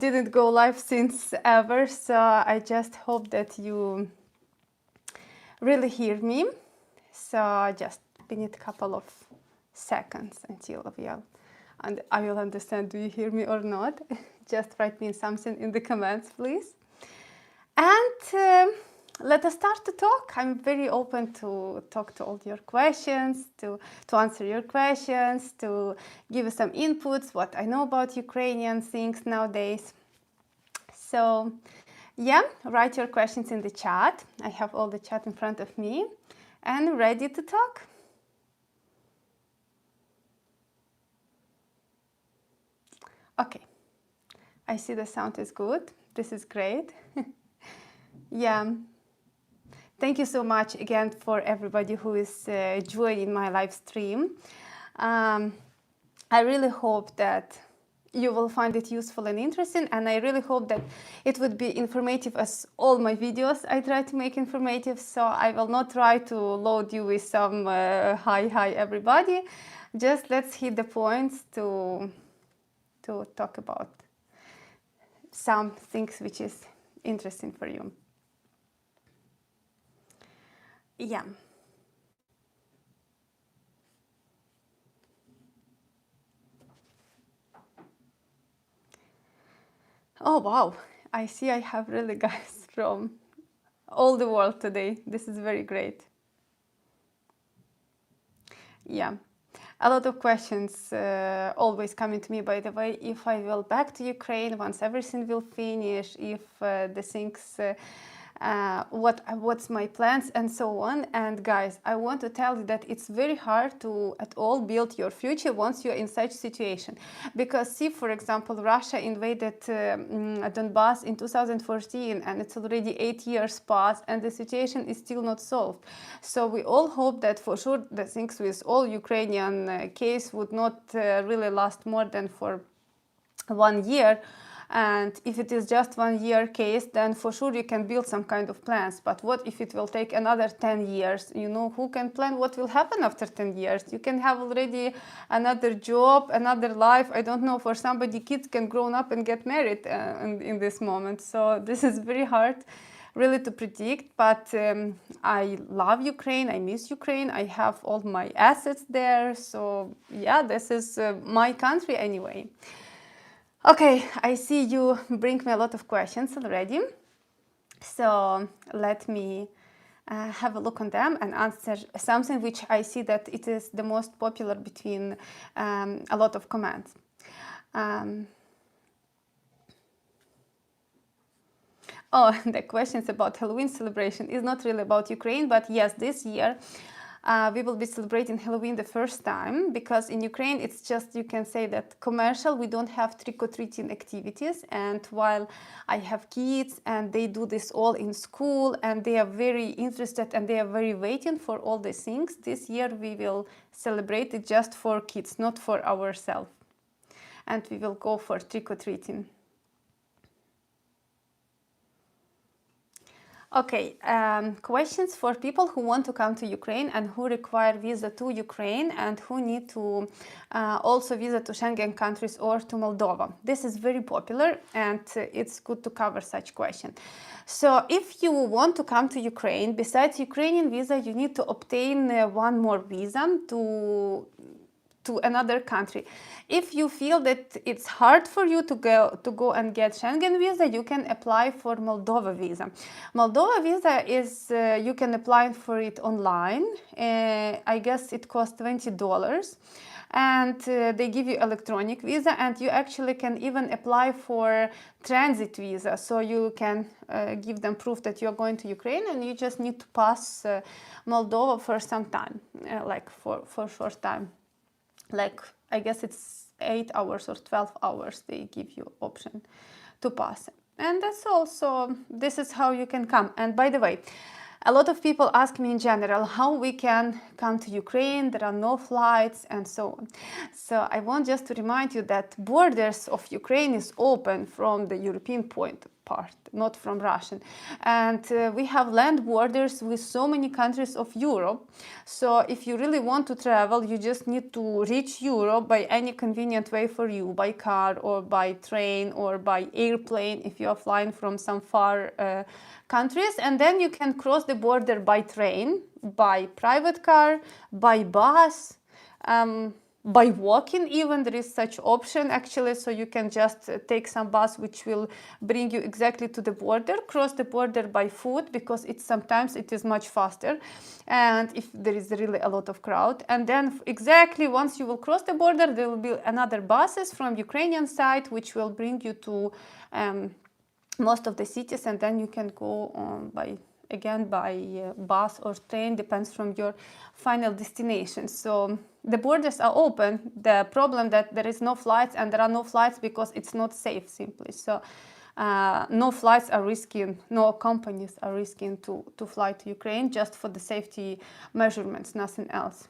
didn't go live since ever, so I just hope that you really hear me. So just we need a couple of seconds until I will understand, do you hear me or not? Just write me something in the comments, please. And let us start to talk. I'm very open to talk to all your questions, to answer your questions, to give you some inputs, what I know about Ukrainian things nowadays. So yeah, write your questions in the chat. I have all the chat in front of me and ready to talk. Okay, I see the sound is good. This is great. Yeah. Thank you so much again for everybody who is joining my live stream. I really hope that you will find it useful and interesting, and I really hope that it would be informative as all my videos I try to make informative. So I will not try to load you with some hi everybody. Just let's hit the points to talk about some things which is interesting for you. Yeah. Oh wow, I see I have really guys from all the world today. This is very great. Yeah, a lot of questions always coming to me, by the way, if I will back to Ukraine once everything will finish, if the things what's my plans and so on. And guys, I want to tell you that it's very hard to at all build your future once you're in such situation, because see, for example, Russia invaded Donbass in 2014 and it's already 8 years past and the situation is still not solved. So we all hope that for sure the things with all Ukrainian case would not really last more than for 1 year. And if it is just 1 year case, then for sure you can build some kind of plans. But what if it will take another 10 years? You know, who can plan what will happen after 10 years? You can have already another job, another life. I don't know, for somebody, kids can grow up and get married in this moment. So this is very hard really to predict, but I love Ukraine, I miss Ukraine, I have all my assets there. So yeah, this is my country anyway. Okay, I see you bring me a lot of questions already. So let me have a look on them and answer something which I see that it is the most popular between a lot of comments. Oh, the questions about Halloween celebration is not really about Ukraine, but yes, this year we will be celebrating Halloween the first time, because in Ukraine it's just, you can say that commercial, we don't have trick-or-treating activities. And while I have kids and they do this all in school and they are very interested and they are very waiting for all these things, this year we will celebrate it just for kids, not for ourselves. And we will go for trick-or-treating. Okay, questions for people who want to come to Ukraine and who require visa to Ukraine and who need to also visa to Schengen countries or to Moldova. This is very popular and it's good to cover such question. So if you want to come to Ukraine, besides Ukrainian visa, you need to obtain one more visa to another country. If you feel that it's hard for you to go and get Schengen visa, you can apply for Moldova visa. Moldova visa is you can apply for it online. I guess it costs $20, and they give you electronic visa, and you actually can even apply for transit visa. So you can give them proof that you're going to Ukraine, and you just need to pass Moldova for some time, like for short time. Like, I guess it's 8 hours or 12 hours they give you option to pass. And that's also, this is how you can come. And by the way, a lot of people ask me in general how we can come to Ukraine, there are no flights and so on. So I want just to remind you that borders of Ukraine is open from the European point part, not from Russian. And we have land borders with so many countries of Europe. So if you really want to travel, you just need to reach Europe by any convenient way for you, by car or by train or by airplane if you are flying from some far countries. And then you can cross the border by train, by private car, by bus, by walking even. There is such option actually, so you can just take some bus which will bring you exactly to the border, cross the border by foot because sometimes it is much faster, and if there is really a lot of crowd. And then exactly once you will cross the border, there will be another buses from Ukrainian side which will bring you to most of the cities, and then you can go on by bus or train, depends from your final destination. So the borders are open. The problem that there is no flights, and there are no flights because it's not safe simply. So no flights are risking, no companies are risking to fly to Ukraine just for the safety measurements, nothing else.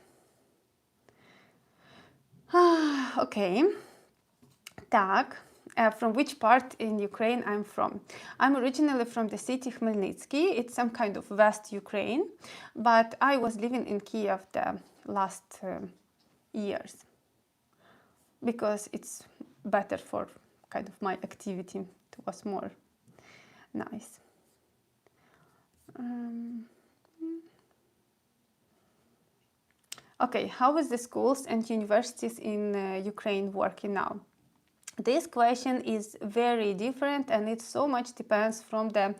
Okay. Так. From which part in Ukraine I'm from? I'm originally from the city Khmelnytsky. It's some kind of West Ukraine, but I was living in Kiev the last years because it's better for kind of my activity. It was more nice. Okay, how is the schools and universities in Ukraine working now? This question is very different, and it so much depends from the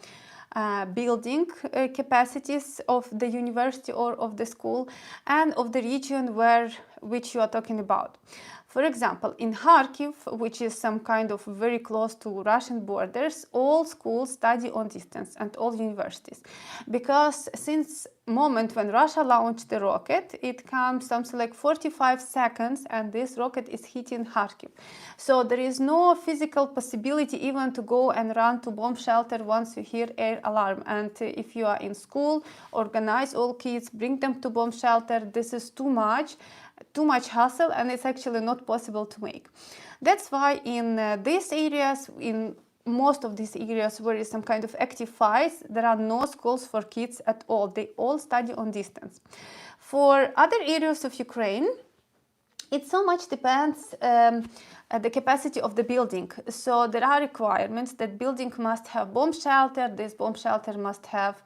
building capacities of the university or of the school and of the region which you are talking about. For example, in Kharkiv, which is some kind of very close to Russian borders, all schools study on distance and all universities. Because since moment when Russia launched the rocket, it comes something like 45 seconds and this rocket is hitting Kharkiv. So there is no physical possibility even to go and run to bomb shelter once you hear air alarm. And if you are in school, organize all kids, bring them to bomb shelter. This is too much hassle, and it's actually not possible to make. That's why in these areas, in most of these areas where is some kind of active fights, there are no schools for kids at all. They all study on distance. For other areas of Ukraine, it so much depends the capacity of the building. So there are requirements that building must have bomb shelter, this bomb shelter must have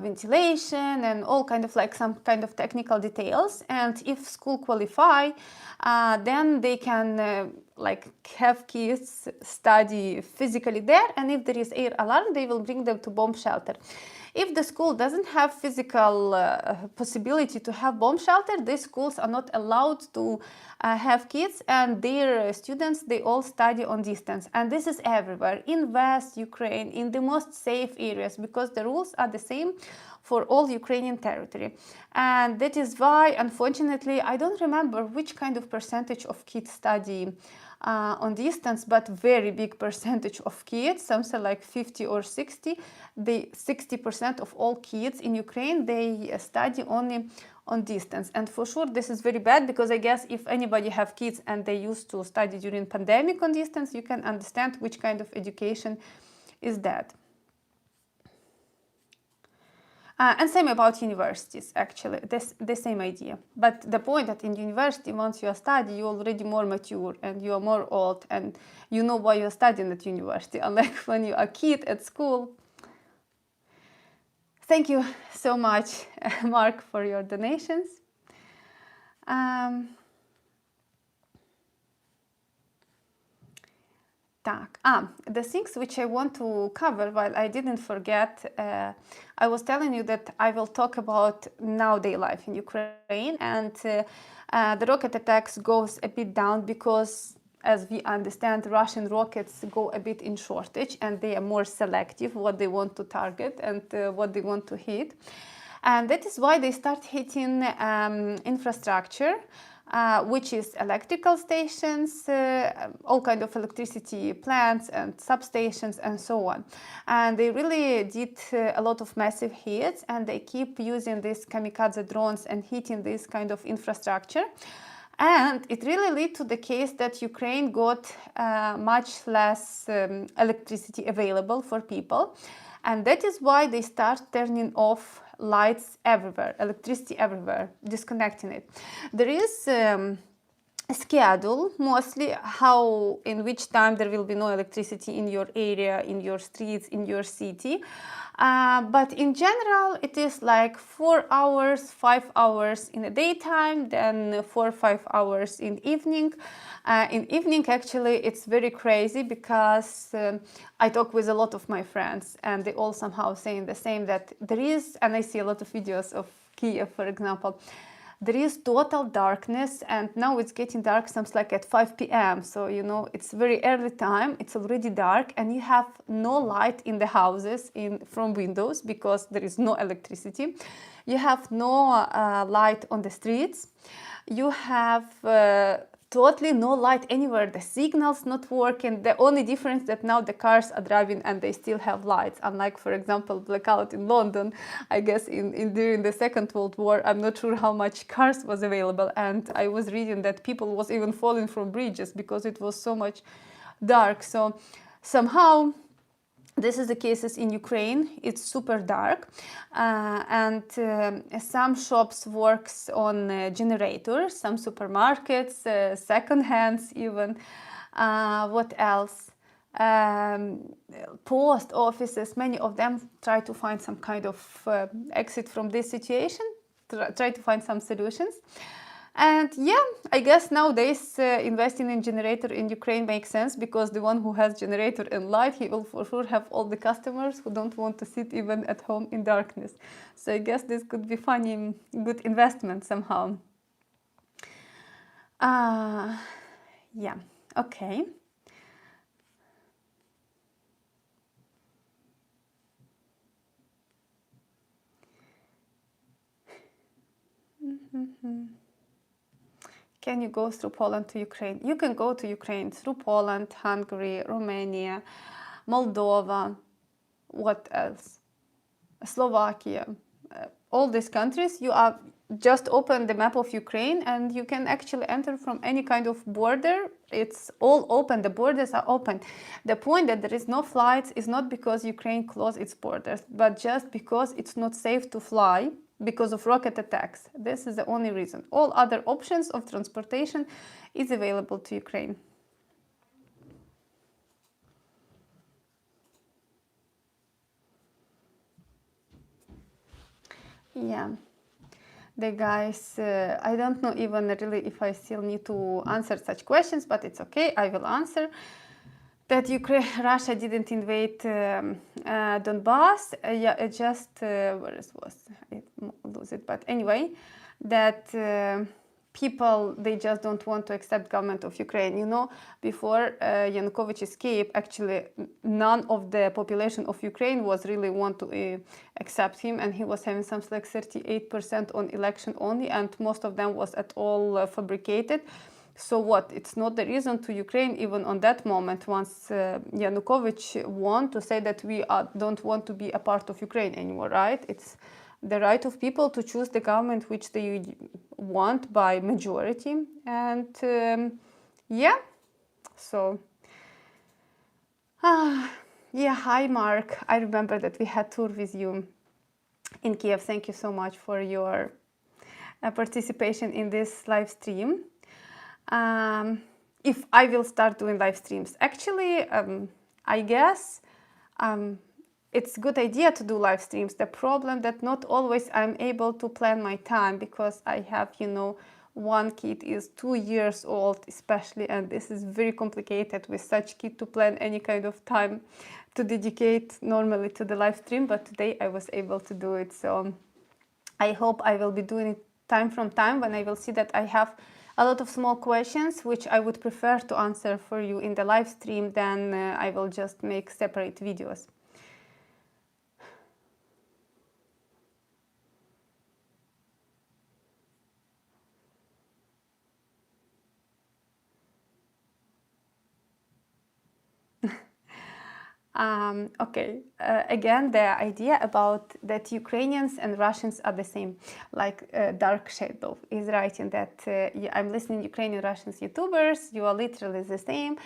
ventilation and all kind of like some kind of technical details. And if school qualify, then they can like have kids study physically there, and if there is air alarm, they will bring them to bomb shelter. If the school doesn't have physical possibility to have bomb shelter, these schools are not allowed to have kids, and their students, they all study on distance. And this is everywhere, in West Ukraine, in the most safe areas, because the rules are the same for all Ukrainian territory. And that is why, unfortunately, I don't remember which kind of percentage of kids study on distance, but very big percentage of kids, something like 50 or 60, 60% of all kids in Ukraine, they study only on distance. And for sure this is very bad, because I guess if anybody have kids and they used to study during pandemic on distance, you can understand which kind of education is that. And same about universities, actually, the same idea. But the point that in university, once you are studying, you're already more mature and you are more old and you know why you're studying at university, unlike when you are a kid at school. Thank you so much, Mark, for your donations. The things which I want to cover, while I didn't forget, I was telling you that I will talk about nowadays life in Ukraine, and the rocket attacks goes a bit down because, as we understand, Russian rockets go a bit in shortage and they are more selective what they want to target and what they want to hit. And that is why they start hitting infrastructure, which is electrical stations, all kind of electricity plants and substations and so on. And they really did a lot of massive hits, and they keep using these kamikaze drones and hitting this kind of infrastructure. And it really led to the case that Ukraine got much less electricity available for people. And that is why they start turning off lights everywhere, electricity everywhere, disconnecting it. There is schedule mostly how in which time there will be no electricity in your area, in your streets, in your city, but in general it is like 4 hours, 5 hours in the daytime, then 4 or 5 hours in evening. In evening actually it's very crazy because I talk with a lot of my friends and they all somehow saying the same, that there is, and I see a lot of videos of Kiev for example, there is total darkness, and now it's getting dark sometimes like at 5 p.m. So, you know, it's very early time, it's already dark, and you have no light in the houses from windows because there is no electricity. You have no light on the streets. You have totally no light anywhere. The signal's not working. The only difference that now the cars are driving and they still have lights. Unlike, for example, blackout in London, I guess during the Second World War, I'm not sure how much cars was available. And I was reading that people was even falling from bridges because it was so much dark. So somehow this is the cases in Ukraine. It's super dark, and some shops works on generators, some supermarkets, second hands even. What else? Post offices, many of them try to find some kind of exit from this situation, try to find some solutions. And yeah, I guess nowadays investing in generator in Ukraine makes sense because the one who has generator and light, he will for sure have all the customers who don't want to sit even at home in darkness. So I guess this could be funny, good investment somehow. Yeah, okay. Can you go through Poland to Ukraine? You can go to Ukraine through Poland, Hungary, Romania, Moldova, what else? Slovakia. All these countries, you are just open the map of Ukraine and you can actually enter from any kind of border. It's all open, the borders are open. The point that there is no flights is not because Ukraine closed its borders, but just because it's not safe to fly because of rocket attacks. This is the only reason. All other options of transportation is available to Ukraine. Yeah. The guys, I don't know even really if I still need to answer such questions, but it's okay, I will answer. That Russia didn't invade Donbass, yeah, it just, where it was, I lose it, but anyway, that people, they just don't want to accept government of Ukraine. You know, before Yanukovych escaped, actually none of the population of Ukraine was really want to accept him, and he was having something like 38% on election only, and most of them was at all fabricated. So what? It's not the reason to Ukraine, even on that moment, once Yanukovych won, to say that we don't want to be a part of Ukraine anymore, right? It's the right of people to choose the government which they want by majority. And yeah, so yeah, hi Mark. I remember that we had tour with you in Kiev. Thank you so much for your participation in this live stream. If I will start doing live streams, actually, I guess it's a good idea to do live streams. The problem that not always I'm able to plan my time because I have, you know, one kid is 2 years old especially, and this is very complicated with such kid to plan any kind of time to dedicate normally to the live stream, but today I was able to do it. So I hope I will be doing it time from time when I will see that I have a lot of small questions which I would prefer to answer for you in the live stream, then I will just make separate videos. Okay, again, the idea about that Ukrainians and Russians are the same, like Dark Shadow is writing that I'm listening Ukrainian Russians YouTubers, you are literally the same.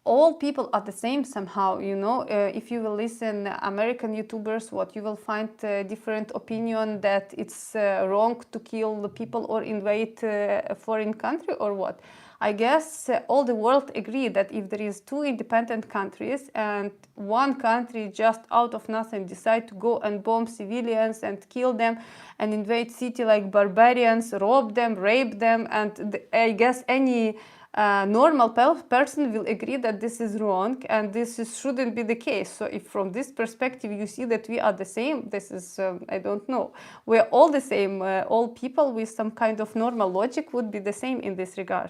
All people are the same somehow, you know. If you will listen American YouTubers, what you will find different opinion that it's wrong to kill the people or invade a foreign country or what. I guess all the world agree that if there is two independent countries and one country just out of nothing decide to go and bomb civilians and kill them and invade city like barbarians, rob them, rape them, and I guess any normal person will agree that this is wrong and shouldn't be the case. So if from this perspective you see that we are the same, this is, I don't know, we're all the same. All people with some kind of normal logic would be the same in this regard.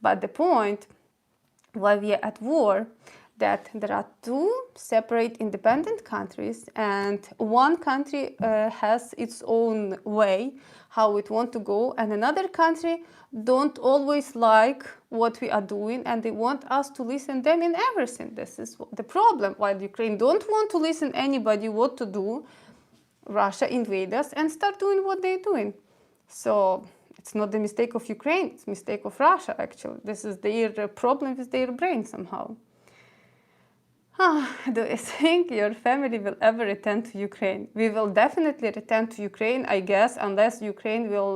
But the point why we are at war, that there are two separate independent countries and one country has its own way how it want to go, and another country don't always like what we are doing and they want us to listen them in everything. This is the problem. While Ukraine don't want to listen anybody what to do, Russia invade us and start doing what they're doing. So it's not the mistake of Ukraine, it's the mistake of Russia, actually. This is their problem with their brain somehow. Do you think your family will ever return to Ukraine? We will definitely return to Ukraine, I guess, unless Ukraine will,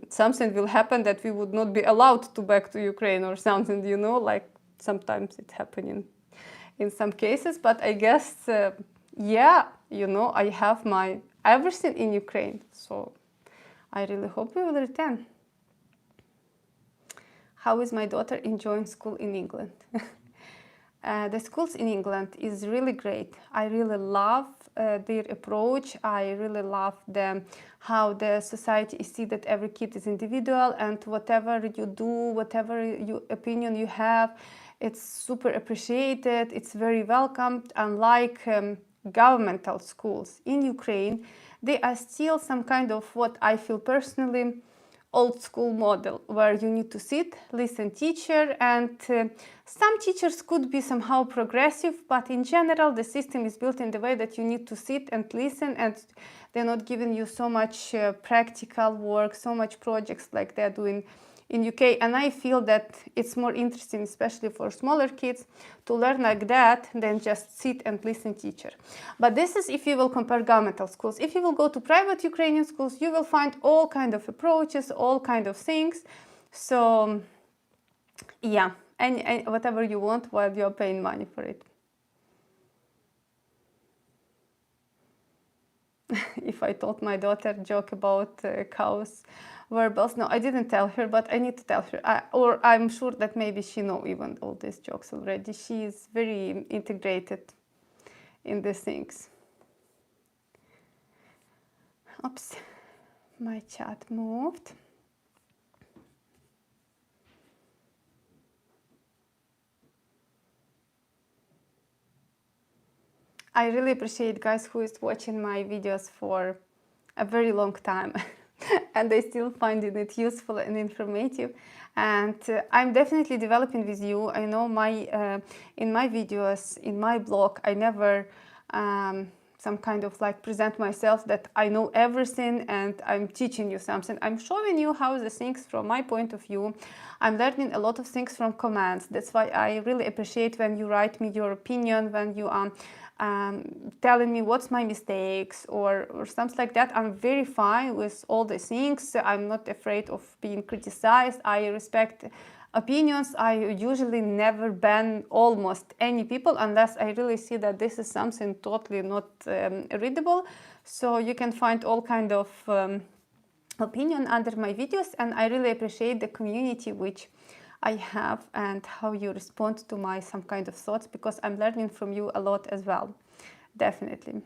something will happen that we would not be allowed to back to Ukraine or something, you know, like sometimes it's happening in some cases. But I guess, yeah, you know, I have my everything in Ukraine, so I really hope we will return. How is my daughter enjoying school in England? The schools in England is really great. I really love their approach. I really love how the society is see that every kid is individual and whatever you do, whatever opinion you have, it's super appreciated. It's very welcomed. Unlike governmental schools in Ukraine, they are still some kind of what I feel personally old school model where you need to sit, listen teacher, and some teachers could be somehow progressive, but in general the system is built in the way that you need to sit and listen, and they're not giving you so much practical work, so much projects like they're doing in UK. And I feel that it's more interesting, especially for smaller kids, to learn like that than just sit and listen teacher. But this is if you will compare governmental schools. If you will go to private Ukrainian schools, you will find all kind of approaches, all kind of things. So yeah, and whatever you want while you're paying money for it. If I told my daughter joke about cows verbals. No, I didn't tell her, but I need to tell her. Or I'm sure that maybe she knows even all these jokes already. She is very integrated in these things. Oops, my chat moved. I really appreciate guys who is watching my videos for a very long time. And they still finding it useful and informative, and I'm definitely developing with you. I know in my videos, in my blog, I never some kind of like present myself that I know everything and I'm teaching you something. I'm showing you how the things from my point of view. I'm learning a lot of things from comments. That's why I really appreciate when you write me your opinion, when you are telling me what's my mistakes or something like that. I'm very fine with all the things. I'm not afraid of being criticized. I respect opinions. I usually never ban almost any people unless I really see that this is something totally not readable. So you can find all kind of opinion under my videos, and I really appreciate the community which I have and how you respond to my some kind of thoughts, because I'm learning from you a lot as well, definitely.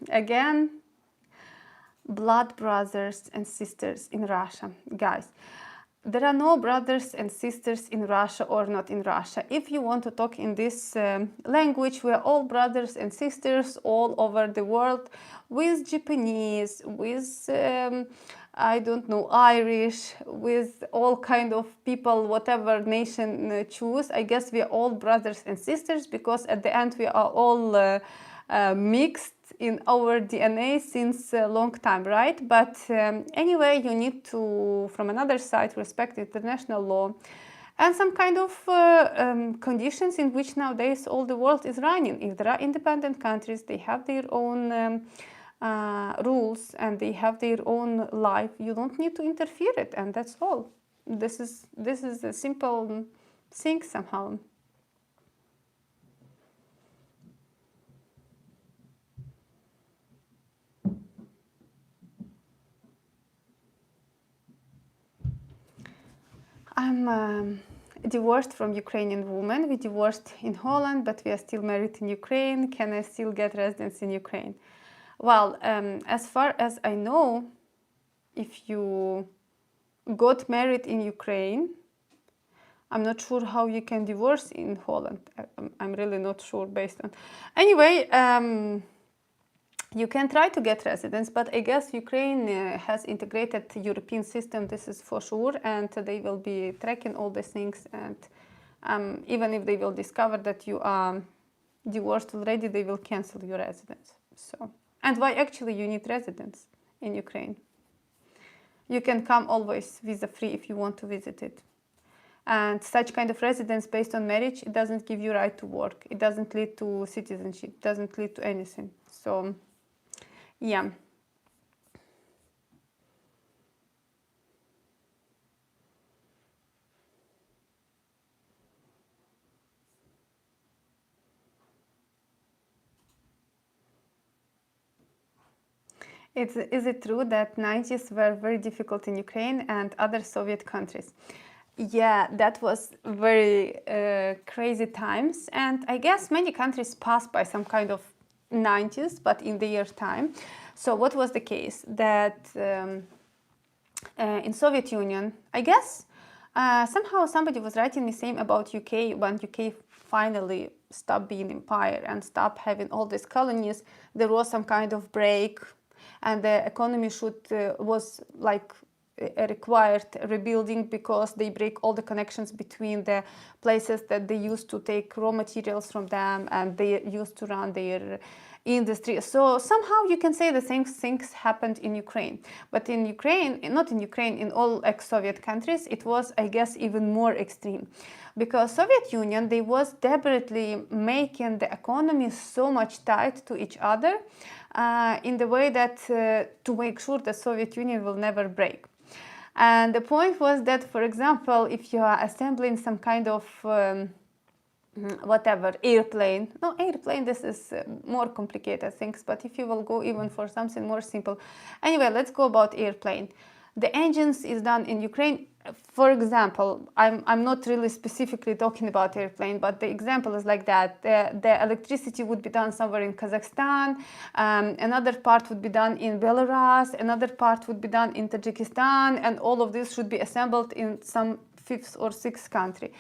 Again, blood brothers and sisters in Russia. Guys, there are no brothers and sisters in Russia or not in Russia. If you want to talk in this language, we are all brothers and sisters all over the world, with Japanese, with I don't know, Irish, with all kind of people, whatever nation choose. I guess we are all brothers and sisters, because at the end we are all mixed in our DNA since a long time, right? But anyway, you need to, from another side, respect international law and some kind of conditions in which nowadays all the world is running. If there are independent countries, they have their own rules and they have their own life. You don't need to interfere it, and that's all. This is a simple thing somehow. I'm divorced from Ukrainian woman. We divorced in Holland, but we are still married in Ukraine. Can I still get residence in Ukraine? Well, as far as I know, if you got married in Ukraine, I'm not sure how you can divorce in Holland. I'm really not sure based on... Anyway, you can try to get residence, but I guess Ukraine has integrated European system, this is for sure, and they will be tracking all these things, and even if they will discover that you are divorced already, they will cancel your residence. So, and why actually you need residence in Ukraine? You can come always visa-free if you want to visit it. And such kind of residence based on marriage, it doesn't give you right to work. It doesn't lead to citizenship, doesn't lead to anything. So, yeah. Is it true that 90s were very difficult in Ukraine and other Soviet countries? Yeah, that was very crazy times, and I guess many countries passed by some kind of 90s, but in their time. So what was the case? That in Soviet Union, I guess somehow somebody was writing the same about UK. When UK finally stopped being empire and stopped having all these colonies, there was some kind of break, and the economy was like required rebuilding, because they break all the connections between the places that they used to take raw materials from them and they used to run their industry. So somehow you can say the same things happened in Ukraine. But in Ukraine, not in Ukraine, in all ex-Soviet countries, it was, I guess, even more extreme. Because Soviet Union, they was deliberately making the economy so much tied to each other in the way that to make sure the Soviet Union will never break. And the point was that, for example, if you are assembling some kind of whatever, airplane, this is more complicated things, but if you will go even for something more simple. Anyway, let's go about airplane. The engines is done in Ukraine. For example, I'm not really specifically talking about airplane, but the example is like that. The electricity would be done somewhere in Kazakhstan, another part would be done in Belarus, another part would be done in Tajikistan, and all of this should be assembled in some fifth or sixth country.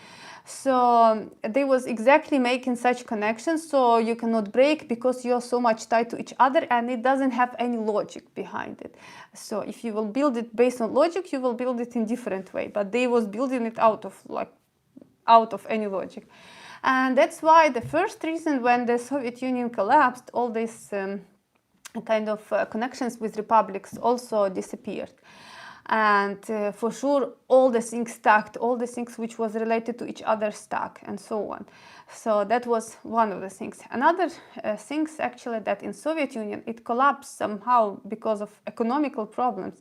So they was exactly making such connections, so you cannot break because you're so much tied to each other, and it doesn't have any logic behind it. So if you will build it based on logic, you will build it in different way, but they was building it out of any logic. And that's why the first reason when the Soviet Union collapsed, all these kind of connections with republics also disappeared. And for sure all the things stuck, all the things which was related to each other stuck, and so on. So that was one of the things. Another things actually, that in Soviet Union it collapsed somehow because of economical problems.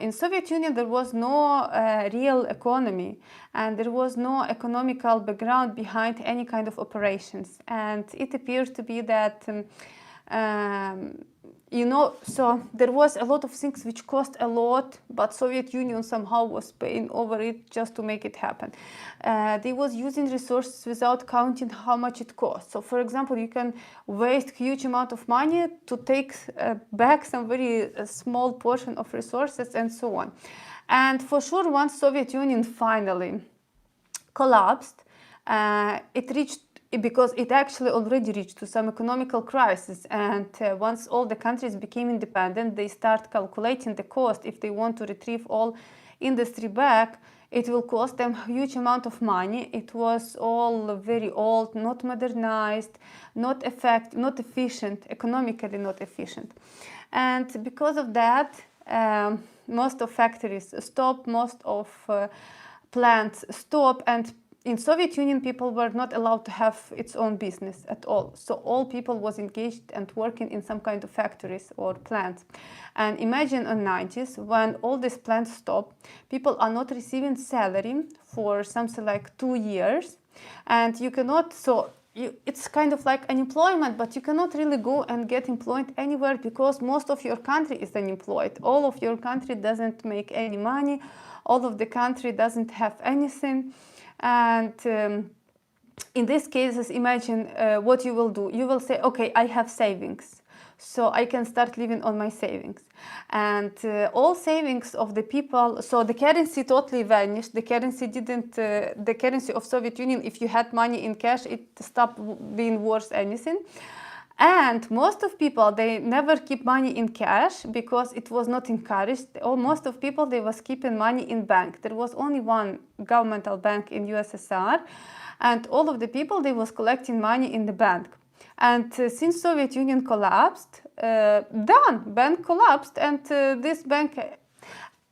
In Soviet Union there was no real economy, and there was no economical background behind any kind of operations, and it appears to be that so there was a lot of things which cost a lot, but Soviet Union somehow was paying over it just to make it happen. They was using resources without counting how much it costs. So for example, you can waste huge amount of money to take back some very small portion of resources, and so on. And for sure, once Soviet Union finally collapsed, it reached because it actually already reached to some economical crisis, and once all the countries became independent, they start calculating the cost. If they want to retrieve all industry back, it will cost them a huge amount of money. It was all very old, not modernized, not efficient, economically not efficient. And because of that, most of factories stop, most of plants stop, and in Soviet Union, people were not allowed to have its own business at all. So all people was engaged and working in some kind of factories or plants. And imagine in the 90s, when all these plants stop, people are not receiving salary for something like 2 years. And you cannot, it's kind of like unemployment, but you cannot really go and get employed anywhere because most of your country is unemployed. All of your country doesn't make any money. All of the country doesn't have anything. And in these cases, imagine what you will do. You will say, okay, I have savings, so I can start living on my savings. And all savings of the people, so the currency totally vanished. The currency the currency of Soviet Union, if you had money in cash, it stopped being worth anything. And most of people, they never keep money in cash because it was not encouraged. Most of people, they was keeping money in bank. There was only one governmental bank in USSR, and all of the people, they was collecting money in the bank. And since Soviet Union collapsed, bank collapsed, and this bank,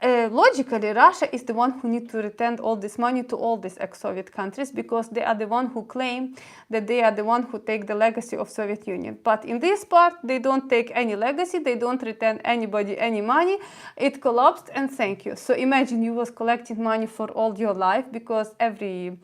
logically, Russia is the one who needs to return all this money to all these ex-Soviet countries because they are the one who claim that they are the one who take the legacy of Soviet Union. But in this part, they don't take any legacy, they don't return anybody any money. It collapsed, and thank you. So imagine you was collecting money for all your life, because every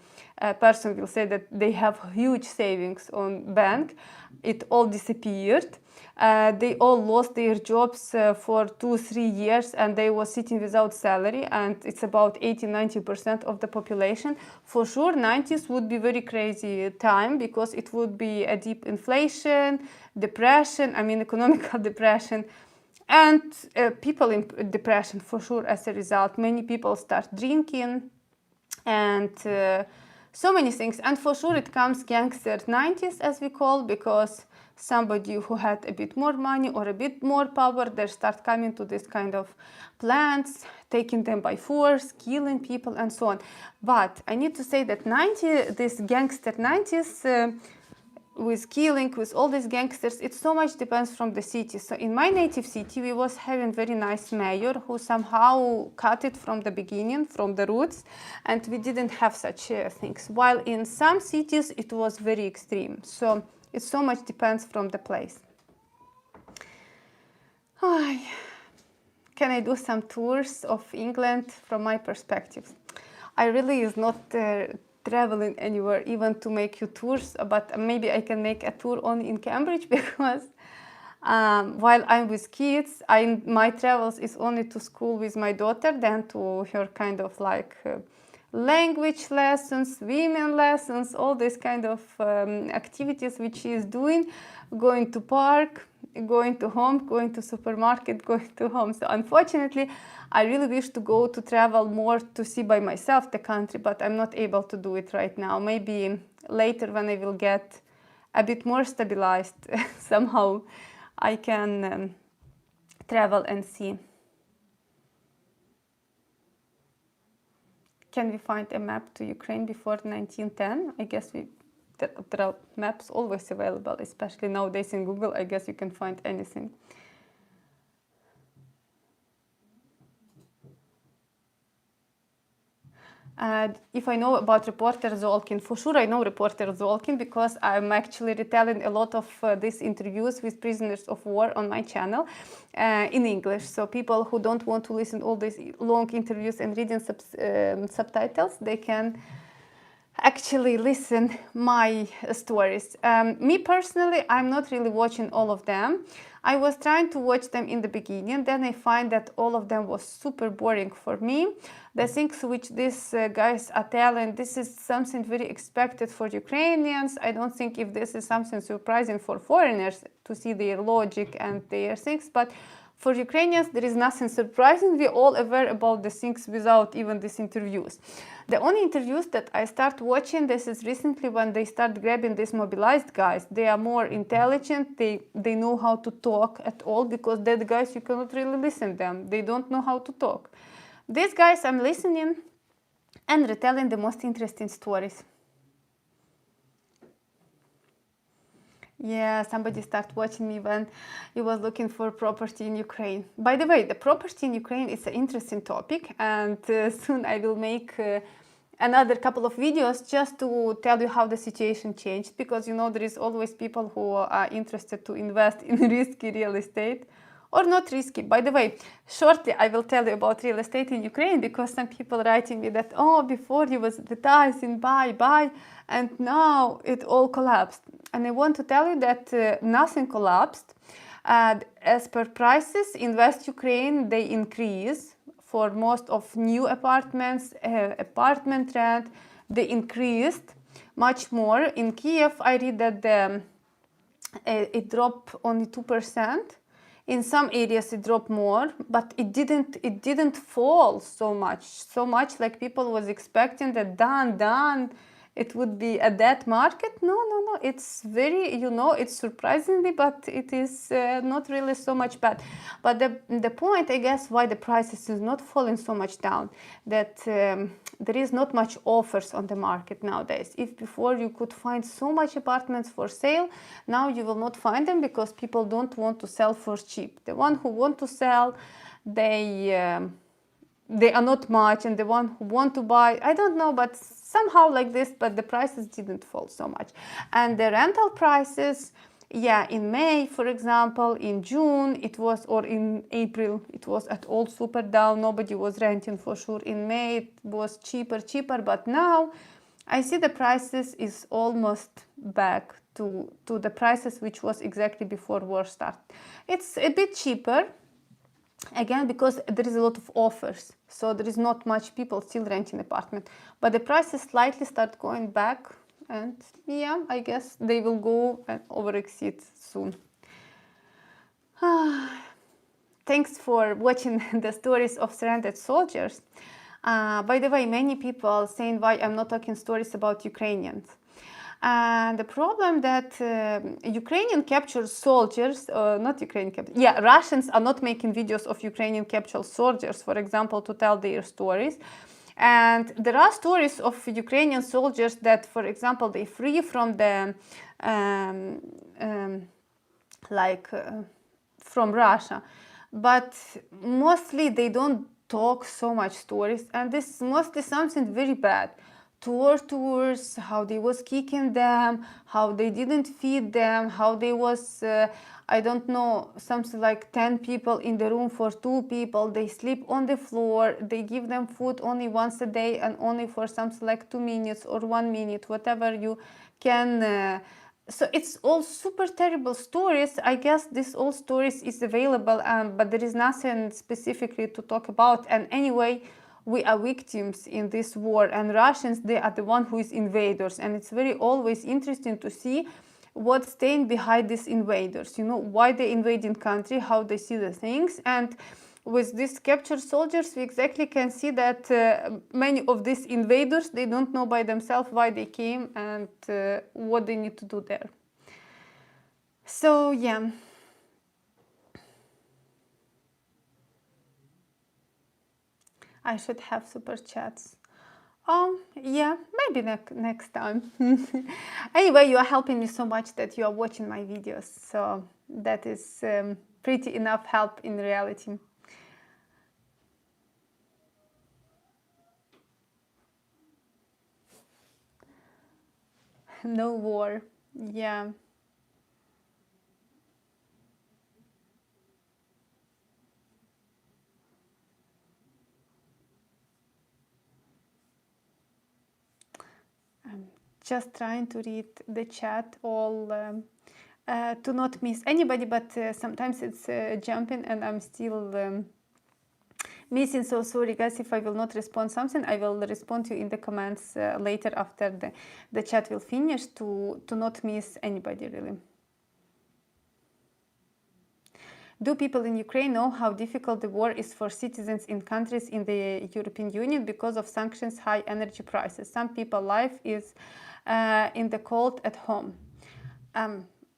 person will say that they have huge savings on bank. It all disappeared. They all lost their jobs for 2-3 years, and they were sitting without salary, and it's about 80-90% of the population. For sure, 90s would be very crazy time because it would be a deep inflation, depression, economical depression, and people in depression for sure as a result. Many people start drinking, and so many things. And for sure it comes gangster 90s, as we call, because somebody who had a bit more money or a bit more power, they start coming to this kind of plants, taking them by force, killing people, and so on. But I need to say that this gangster 90s, with killing, with all these gangsters, it so much depends from the city. So in my native city, we was having very nice mayor who somehow cut it from the beginning, from the roots, and we didn't have such things. While in some cities, it was very extreme. So it so much depends from the place. Can I do some tours of England from my perspective? I really is not traveling anywhere even to make you tours, but maybe I can make a tour only in Cambridge because while I'm with kids, my travels is only to school with my daughter, then to her kind of like language lessons, swimming lessons, all these kind of activities which she is doing, going to park, going to home, going to supermarket, going to home. So unfortunately, I really wish to go to travel more to see by myself the country, but I'm not able to do it right now. Maybe later when I will get a bit more stabilized, somehow I can travel and see. Can we find a map to Ukraine before 1910? I guess there are maps always available, especially nowadays in Google. I guess you can find anything. If I know about reporter Zolkin, for sure I know reporter Zolkin because I'm actually retelling a lot of these interviews with prisoners of war on my channel in English. So people who don't want to listen all these long interviews and reading subtitles, they can actually listen my stories. Me personally, I'm not really watching all of them. I was trying to watch them in the beginning, then I find that all of them was super boring for me. The things which these guys are telling, this is something very expected for Ukrainians. I don't think if this is something surprising for foreigners to see their logic and their things, but For Ukrainians, there is nothing surprising. We're all aware about the things without even these interviews. The only interviews that I start watching, this is recently when they start grabbing these mobilized guys. They are more intelligent. They know how to talk at all, because dead guys, you cannot really listen to them. They don't know how to talk. These guys, I'm listening and retelling the most interesting stories. Yeah, somebody started watching me when he was looking for property in Ukraine. By the way, the property in Ukraine is an interesting topic, and soon I will make another couple of videos just to tell you how the situation changed, because you know there is always people who are interested to invest in risky real estate, or not risky. By the way, shortly I will tell you about real estate in Ukraine, because some people writing me that, oh, before you was advertising buy, and now it all collapsed. And I want to tell you that nothing collapsed. As per prices in West Ukraine, they increase for most of new apartments, apartment rent, they increased much more. In Kiev, I read that it dropped only 2%. In some areas it dropped more, but it didn't fall so much like people was expecting, that done it would be a dead market. No, it's very, it's surprisingly, but it is not really so much bad. But the point, I guess, why the prices is not falling so much down, that there is not much offers on the market nowadays. If before you could find so much apartments for sale, now you will not find them, because people don't want to sell for cheap. The one who want to sell, they are not much, and the one who want to buy, I don't know, but somehow like this, but the prices didn't fall so much. And the rental prices, yeah, in May, for example, in June it was, or in April, it was at all super down. Nobody was renting for sure. In May it was cheaper, but now I see the prices is almost back to the prices which was exactly before war started. It's a bit cheaper, again, because there is a lot of offers, so there is not much people still renting apartment, but the prices slightly start going back, and yeah, I guess they will go and over exceed soon. Thanks for watching the stories of surrendered soldiers. By the way, many people saying why I'm not talking stories about Ukrainians. And the problem that Ukrainian captured soldiers, Russians are not making videos of Ukrainian captured soldiers, for example, to tell their stories. And there are stories of Ukrainian soldiers that, for example, they free from the from Russia, but mostly they don't talk so much stories, and this is mostly something very bad. Tortures, how they was kicking them, how they didn't feed them, how they was, I don't know, something like 10 people in the room for 2 people, they sleep on the floor, they give them food only once a day and only for something like 2 minutes or 1 minute, whatever you can. So it's all super terrible stories. I guess this all stories is available, but there is nothing specifically to talk about. And anyway, we are victims in this war, and Russians, they are the one who is invaders, and it's very always interesting to see what's staying behind these invaders, why they invading country, how they see the things. And with these captured soldiers, we exactly can see that many of these invaders, they don't know by themselves why they came and what they need to do there. So yeah. I should have super chats. Oh, yeah, maybe next time. Anyway, you are helping me so much that you are watching my videos. So that is pretty enough help in reality. No war. Yeah. I'm just trying to read the chat all to not miss anybody, but sometimes it's jumping and I'm still missing. So sorry guys if I will not respond something. I will respond to you in the comments later after the chat will finish to not miss anybody really. Do people in Ukraine know how difficult the war is for citizens in countries in the European Union because of sanctions, high energy prices? Some people life is in the cold at home.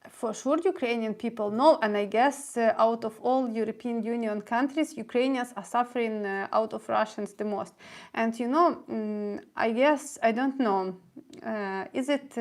For sure, Ukrainian people know, and I guess out of all European Union countries, Ukrainians are suffering out of Russians the most. And you know, I guess, I don't know, is it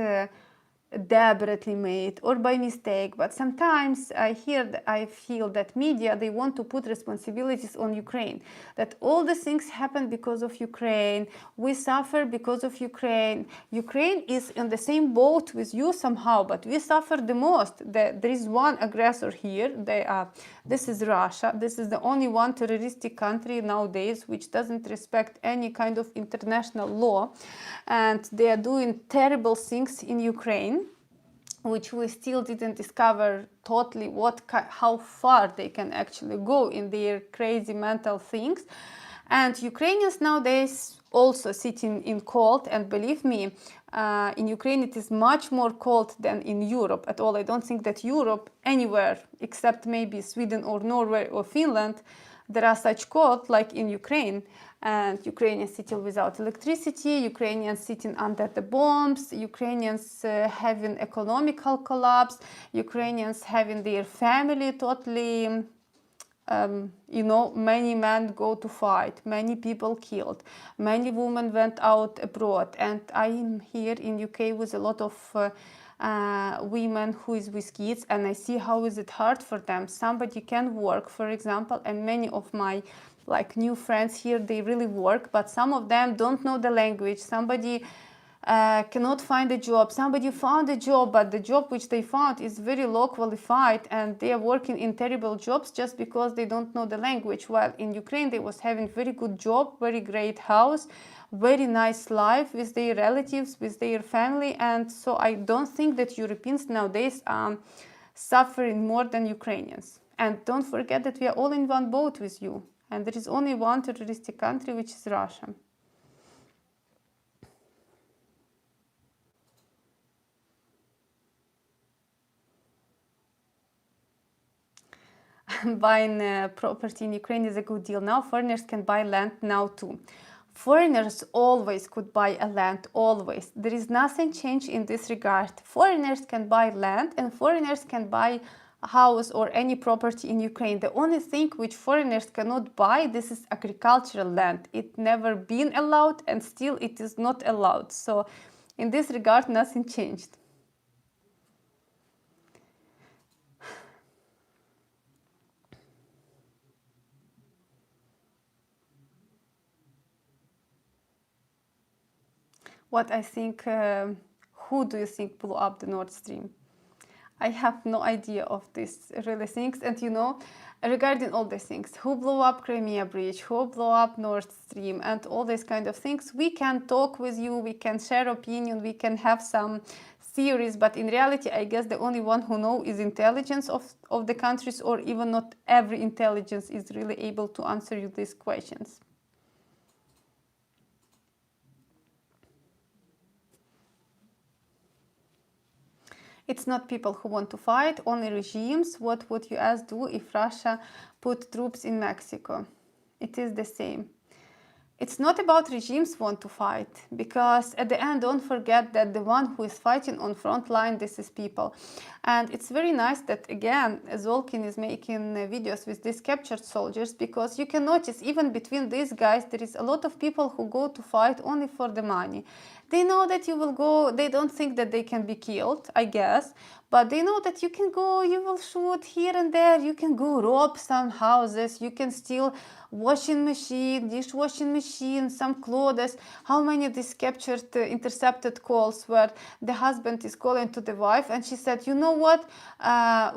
deliberately made or by mistake, but sometimes I feel that media, they want to put responsibilities on Ukraine, that all the things happen because of Ukraine, we suffer because of Ukraine. Ukraine is in the same boat with you somehow, but we suffer the most. There is one aggressor here, this is Russia. This is the only one terroristic country nowadays which doesn't respect any kind of international law, and they are doing terrible things in Ukraine, which we still didn't discover totally how far they can actually go in their crazy mental things. And Ukrainians nowadays also sitting in cold, and believe me, in Ukraine it is much more cold than in Europe at all. I don't think that Europe anywhere except maybe Sweden or Norway or Finland there are such cold like in Ukraine. And Ukrainians sitting without electricity, Ukrainians sitting under the bombs, Ukrainians having economical collapse, Ukrainians having their family totally, you know, many men go to fight, many people killed, many women went out abroad. And I am here in UK with a lot of women who is with kids, and I see how is it hard for them. Somebody can work, for example, and many of my new friends here, they really work, but some of them don't know the language. Somebody cannot find a job. Somebody found a job, but the job which they found is very low qualified, and they are working in terrible jobs just because they don't know the language. While in Ukraine they was having very good job, very great house, very nice life with their relatives, with their family. And so I don't think that Europeans nowadays are suffering more than Ukrainians. And don't forget that we are all in one boat with you. And there is only one terroristic country, which is Russia. Buying property in Ukraine is a good deal now. Foreigners can buy land now too. Foreigners always could buy a land, always. There is nothing changed in this regard. Foreigners can buy land and foreigners can buy a house or any property in Ukraine. The only thing which foreigners cannot buy, this is agricultural land. It never been allowed and still it is not allowed. So in this regard, nothing changed. What I think, who do you think blew up the Nord Stream? I have no idea of these really things. And you know, regarding all these things, who blew up Crimea Bridge, who blew up Nord Stream, and all these kind of things, we can talk with you, we can share opinion, we can have some theories, but in reality, I guess the only one who knows is intelligence of the countries, or even not every intelligence is really able to answer you these questions. It's not people who want to fight, only regimes. What would US do if Russia put troops in Mexico? It is the same. It's not about regimes want to fight, because at the end, don't forget that the one who is fighting on front line, this is people. And it's very nice that, again, Zolkin is making videos with these captured soldiers, because you can notice even between these guys, there is a lot of people who go to fight only for the money. They know that you will go, they don't think that they can be killed, I guess, but they know that you can go, you will shoot here and there, you can go rob some houses, you can steal washing machine, dishwashing machine, some clothes. How many of these captured, intercepted calls where the husband is calling to the wife and she said, you know what,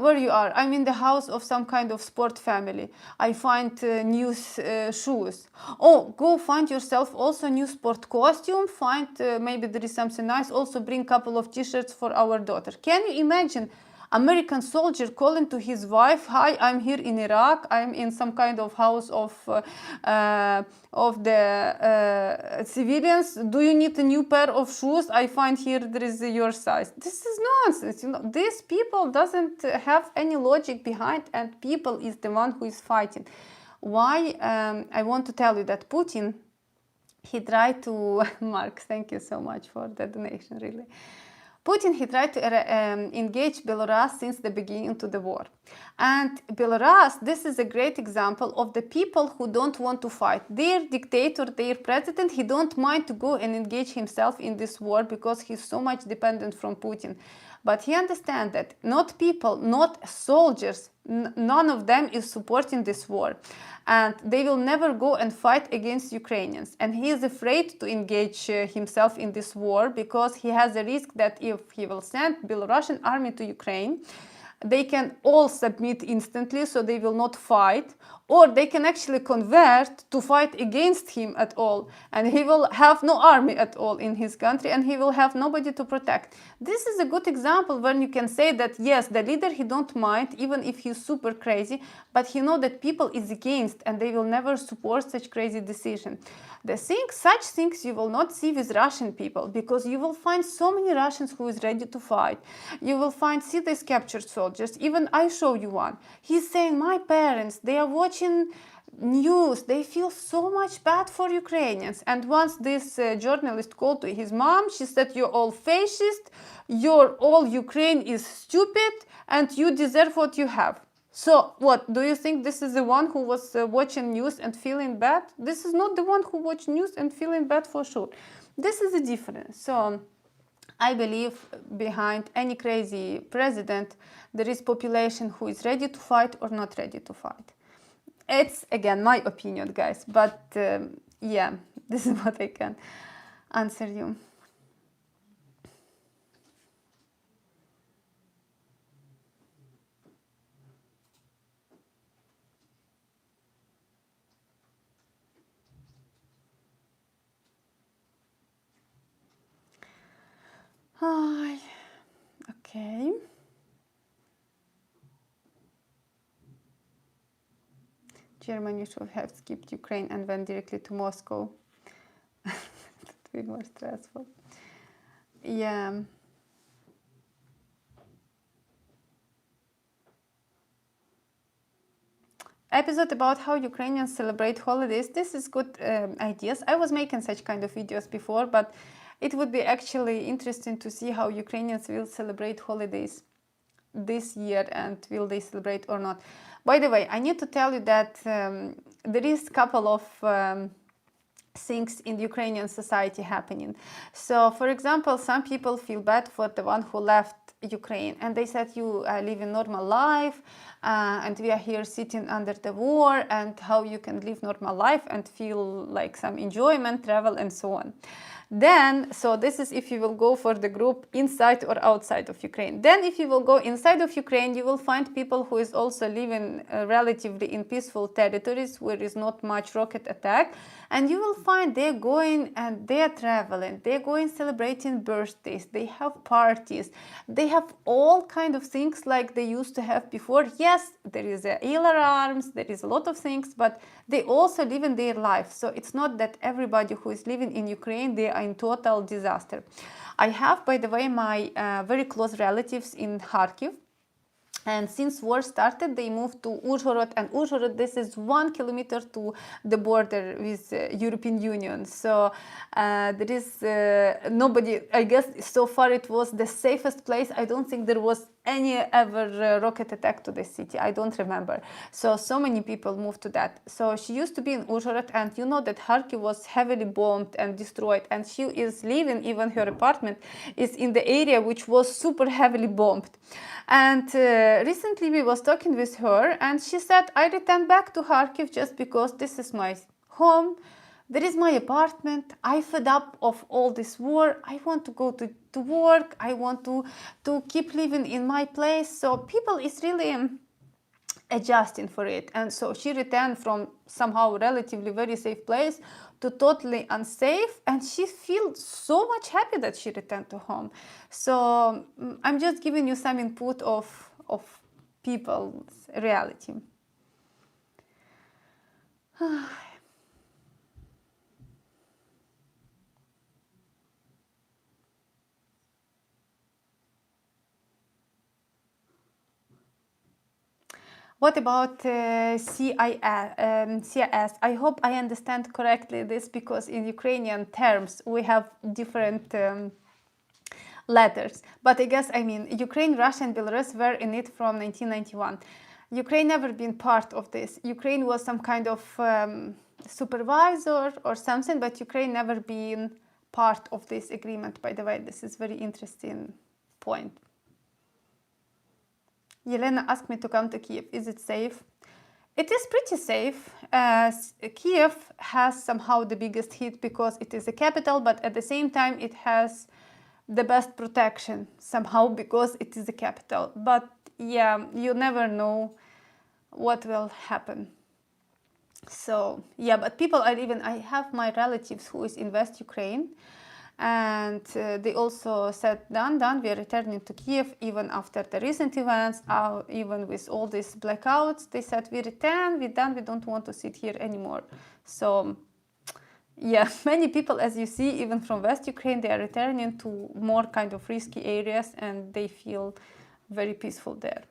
where you are? I'm in the house of some kind of sport family. I find new shoes. Oh, go find yourself also new sport costume, find maybe there is something nice, also bring a couple of t-shirts for our daughter. Can you imagine? American soldier calling to his wife, "Hi, I'm here in Iraq. I'm in some kind of house of the civilians. Do you need a new pair of shoes? I find here there is your size." This is nonsense. You know, these people doesn't have any logic behind, and people is the one who is fighting. Why? I want to tell you that Putin, he tried to Mark, thank you so much for the donation, really. Putin, he tried to engage Belarus since the beginning to the war. And Belarus, this is a great example of the people who don't want to fight. Their dictator, their president, he don't mind to go and engage himself in this war because he's so much dependent from Putin. But he understands that not people, not soldiers, none of them is supporting this war. And they will never go and fight against Ukrainians. And he is afraid to engage himself in this war because he has a risk that if he will send Belarusian army to Ukraine, they can all submit instantly, so they will not fight, or they can actually convert to fight against him at all, and he will have no army at all in his country, and he will have nobody to protect. This is a good example when you can say that yes, the leader, he don't mind even if he's super crazy, but he know that people is against and they will never support such crazy decision. Such things you will not see with Russian people, because you will find so many Russians who is ready to fight. You will see these captured soldiers. Even I show you one. He's saying, my parents, they are watching news, they feel so much bad for Ukrainians. And once this journalist called to his mom, she said, you're all fascist, all Ukraine is stupid, and you deserve what you have. So what, do you think this is the one who was watching news and feeling bad? This is not the one who watched news and feeling bad for sure. This is the difference. So I believe behind any crazy president, there is population who is ready to fight or not ready to fight. It's, again, my opinion, guys. But yeah, this is what I can answer you. Okay. Germany should have skipped Ukraine and went directly to Moscow. It would be more stressful. Yeah. Episode about how Ukrainians celebrate holidays. This is good ideas. I was making such kind of videos before, but it would be actually interesting to see how Ukrainians will celebrate holidays this year, and will they celebrate or not. By the way, I need to tell you that there is a couple of things in Ukrainian society happening. So, for example, some people feel bad for the one who left Ukraine, and they said you live a normal life, and we are here sitting under the war, and how you can live normal life and feel like some enjoyment, travel, and so on. Then, so this is if you will go for the group inside or outside of Ukraine. Then if you will go inside of Ukraine, you will find people who is also living relatively in peaceful territories where is not much rocket attack. And you will find they're going and they're traveling, they're going celebrating birthdays, they have parties, they have all kind of things like they used to have before. Yes, there is alarms, there is a lot of things, but they also live in their life. So it's not that everybody who is living in Ukraine, they are in total disaster. I have, by the way, my very close relatives in Kharkiv. And since war started, they moved to Uzhhorod, and Uzhhorod, this is 1 kilometer to the border with European Union. So there is nobody, I guess so far it was the safest place. I don't think there was any ever rocket attack to the city. I don't remember. So many people moved to that. So she used to be in Uzhhorod, and you know that Kharkiv was heavily bombed and destroyed, and she is living, even her apartment is in the area which was super heavily bombed. And recently we was talking with her, and she said, I returned back to Kharkiv just because this is my home, there is my apartment, I fed up of all this war, I want to go to work, I want to keep living in my place. So people is really adjusting for it, and so she returned from somehow relatively very safe place to totally unsafe, and she feels so much happy that she returned to home. So I'm just giving you some input of people's reality. What about CIS? I hope I understand correctly this, because in Ukrainian terms we have different letters. But I guess, I mean, Ukraine, Russia and Belarus were in it from 1991. Ukraine never been part of this. Ukraine was some kind of supervisor or something, but Ukraine never been part of this agreement, by the way. This is very interesting point. Yelena asked me to come to Kiev. Is it safe? It is pretty safe. Kiev has somehow the biggest hit because it is the capital, but at the same time it has the best protection somehow because it is the capital. But yeah, you never know what will happen. So yeah, but people are even, I have my relatives who is in West Ukraine, and they also said, done, we are returning to Kiev even after the recent events, even with all these blackouts. They said, we return, we're done, we don't want to sit here anymore. So yeah, many people, as you see, even from West Ukraine, they are returning to more kind of risky areas, and they feel very peaceful there.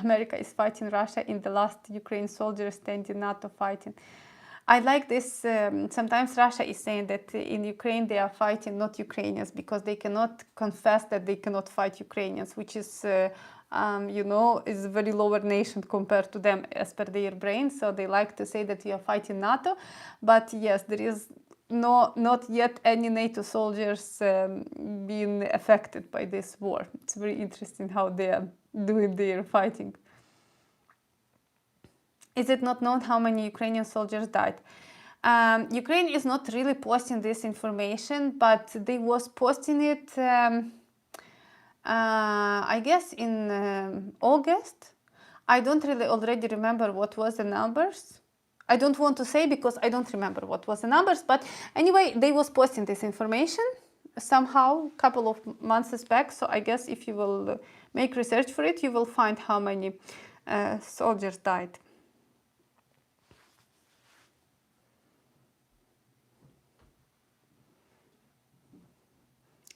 America is fighting Russia in the last Ukraine soldiers stand in NATO fighting. I like this. Sometimes Russia is saying that in Ukraine they are fighting not Ukrainians because they cannot confess that they cannot fight Ukrainians, which is, you know, is a very lower nation compared to them as per their brain. So they like to say that we are fighting NATO. But yes, there is not yet any NATO soldiers being affected by this war. It's very interesting how they are doing their fighting. Is it not known how many Ukrainian soldiers died? Ukraine is not really posting this information, but they was posting it, I guess, in August. I don't really already remember what was the numbers. I don't want to say because I don't remember what was the numbers, but anyway, they was posting this information somehow a couple of months back. So I guess if you will make research for it, you will find how many soldiers died.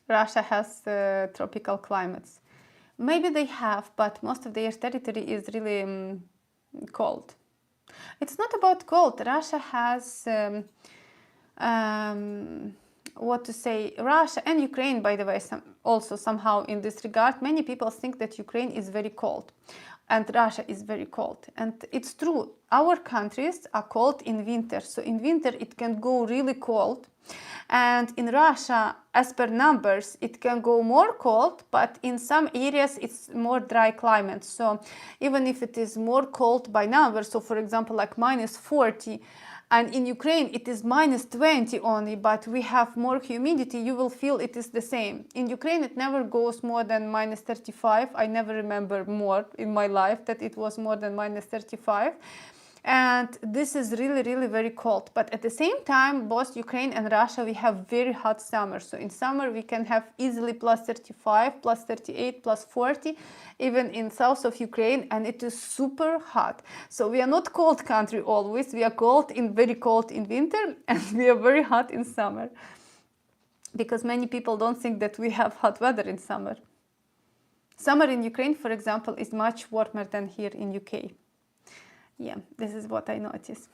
Russia has tropical climates. Maybe they have, but most of their territory is really cold. It's not about cold. Russia has, what to say, Russia and Ukraine, by the way, also somehow in this regard, many people think that Ukraine is very cold and Russia is very cold. And it's true. Our countries are cold in winter. So in winter it can go really cold. And in Russia, as per numbers, it can go more cold, but in some areas it's more dry climate. So even if it is more cold by numbers, so for example, like -40, and in Ukraine it is -20 only, but we have more humidity, you will feel it is the same. In Ukraine it never goes more than -35. I never remember more in my life that it was more than -35. And this is really, really very cold. But at the same time, both Ukraine and Russia, we have very hot summer. So in summer, we can have easily +35, +38, +40, even in south of Ukraine, and it is super hot. So we are not cold country always. We are very cold in winter, and we are very hot in summer. Because many people don't think that we have hot weather in summer. Summer in Ukraine, for example, is much warmer than here in UK. Yeah, this is what I noticed.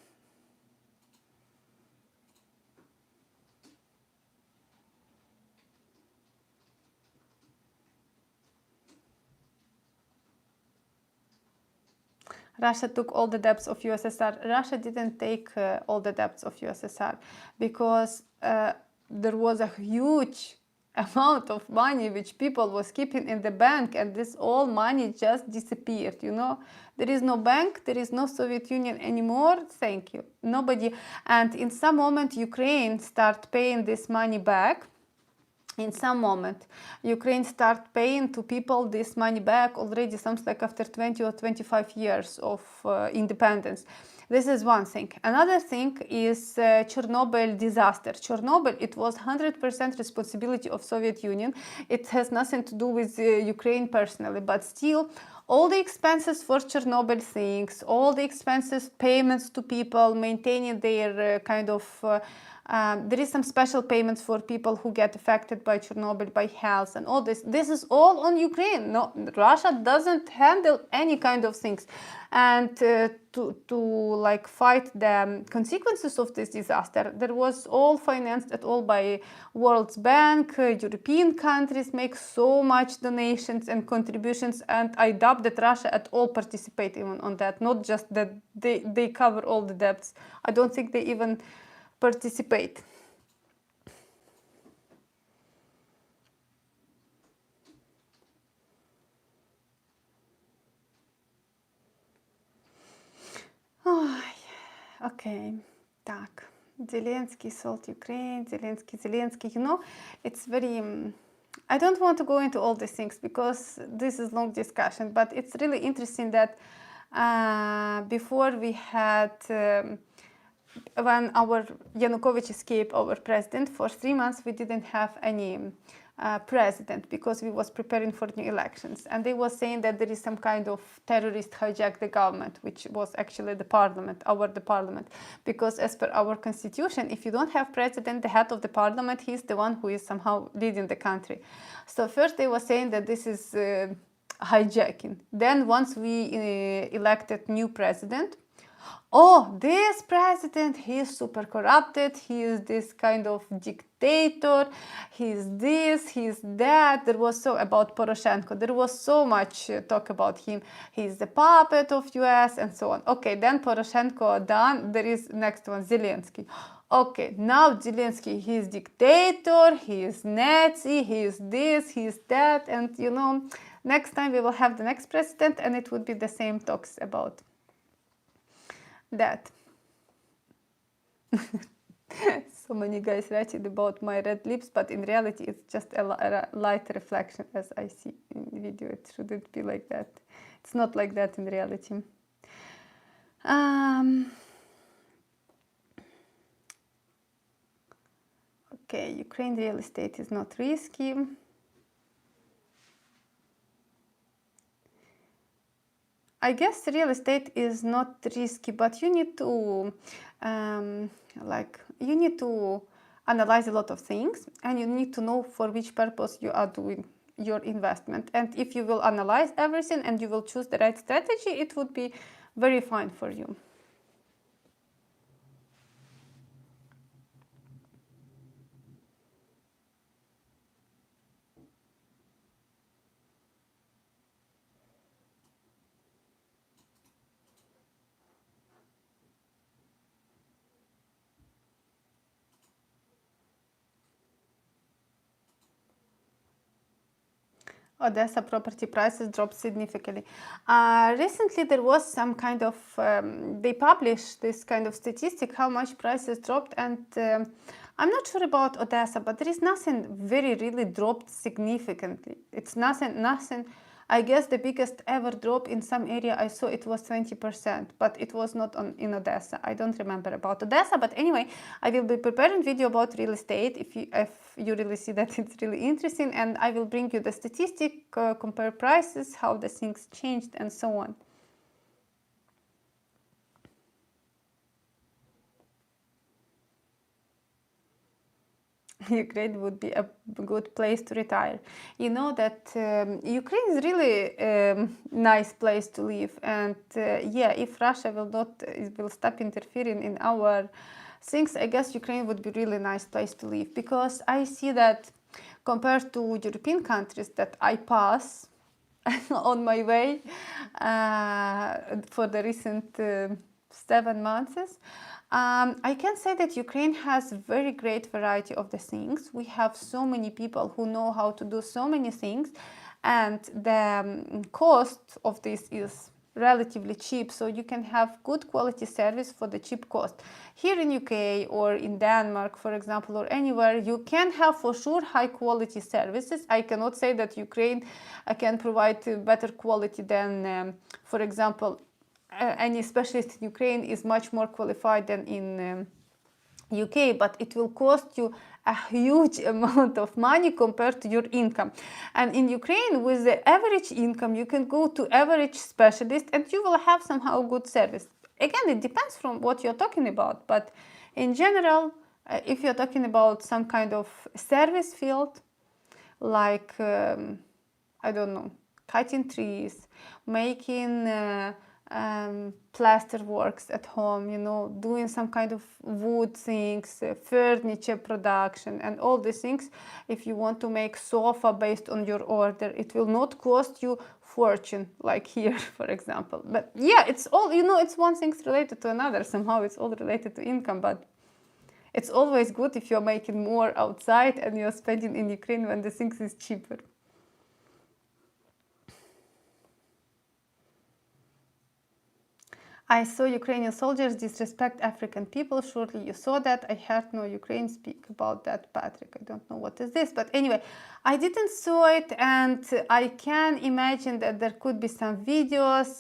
Russia took all the debts of USSR. Russia didn't take all the debts of USSR because there was a huge amount of money which people was keeping in the bank, and this all money just disappeared, you know. There is no bank, there is no Soviet Union anymore, thank you, nobody. And in some moment Ukraine start paying this money back. In some moment Ukraine start paying to people this money back already, something like after 20 or 25 years of independence. This is one thing. Another thing is Chernobyl disaster. Chernobyl, it was 100% responsibility of Soviet Union. It has nothing to do with Ukraine personally, but still all the expenses for Chernobyl things, all the expenses, payments to people, maintaining their kind of there is some special payments for people who get affected by Chernobyl, by health and all this. This is all on Ukraine. No, Russia doesn't handle any kind of things. And to like fight the consequences of this disaster, there was all financed at all by World Bank. European countries make so much donations and contributions, and I doubt that Russia at all participate even on that. Not just that they cover all the debts. I don't think they even participate. Okay, так. Zelensky sold Ukraine, Zelensky, you know, it's very... I don't want to go into all these things because this is long discussion, but it's really interesting that before we had... when our Yanukovych escaped, our president, for 3 months we didn't have any president because we was preparing for new elections, and they were saying that there is some kind of terrorist hijack the government, which was actually the parliament, the parliament, because as per our constitution, if you don't have president, the head of the parliament, he's the one who is somehow leading the country. So first they were saying that this is hijacking. Then once we elected new president, oh, this president, he is super corrupted, he is this kind of dictator, he is this, he is that. There was so about Poroshenko, there was so much talk about him. He is the puppet of US and so on. Okay, then Poroshenko done, there is next one, Zelensky. Okay, now Zelensky, he is dictator, he is Nazi, he is this, he is that, and you know, next time we will have the next president and it would be the same talks about that. So many guys writing about my red lips, but in reality it's just a light reflection as I see in video. It shouldn't be like that. It's not like that in reality. Okay, Ukraine real estate is not risky. I guess real estate is not risky, but you need to you need to analyze a lot of things, and you need to know for which purpose you are doing your investment. And if you will analyze everything and you will choose the right strategy, it would be very fine for you. Odessa property prices dropped significantly. Recently there was some kind of, they published this kind of statistic, how much prices dropped, and I'm not sure about Odessa, but there is nothing very really dropped significantly. It's nothing, I guess the biggest ever drop in some area I saw, it was 20%, but it was not in Odessa. I don't remember about Odessa, but anyway, I will be preparing video about real estate if you really see that it's really interesting, and I will bring you the statistic, compare prices, how the things changed and so on. Ukraine would be a good place to retire. You know that Ukraine is really a nice place to live, and yeah, if Russia will stop interfering in our things, I guess Ukraine would be really nice place to live, because I see that compared to European countries that I pass on my way for the recent 7 months. I can say that Ukraine has very great variety of the things. We have so many people who know how to do so many things, and the cost of this is relatively cheap, so you can have good quality service for the cheap cost. Here in UK or in Denmark, for example, or anywhere, you can have for sure high quality services. I cannot say that Ukraine can provide better quality than, for example, any specialist in Ukraine is much more qualified than in UK, but it will cost you a huge amount of money compared to your income. And in Ukraine, with the average income, you can go to average specialist and you will have somehow good service. Again, it depends from what you're talking about, but in general, if you're talking about some kind of service field, like, I don't know, cutting trees, making plaster works at home, you know, doing some kind of wood things, furniture production, and all these things. If you want to make sofa based on your order, it will not cost you fortune like here, for example. But yeah, it's all, you know, it's one thing related to another. Somehow it's all related to income, but it's always good if you're making more outside and you're spending in Ukraine when the things is cheaper. I saw Ukrainian soldiers disrespect African people. Surely you saw that. I heard no Ukraine speak about that, Patrick. I don't know what is this. But anyway, I didn't saw it, and I can imagine that there could be some videos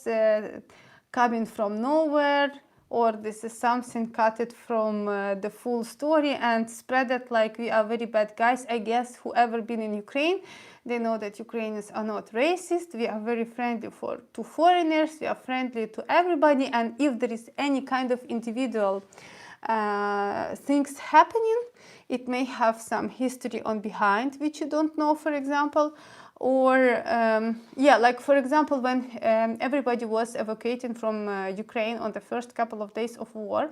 coming from nowhere, or this is something cut it from the full story and spread it like we are very bad guys. I guess whoever been in Ukraine, they know that Ukrainians are not racist. We are very friendly to foreigners. We are friendly to everybody. And if there is any kind of individual things happening, it may have some history on behind, which you don't know, for example. Or, yeah, like, for example, when everybody was evacuating from Ukraine on the first couple of days of war,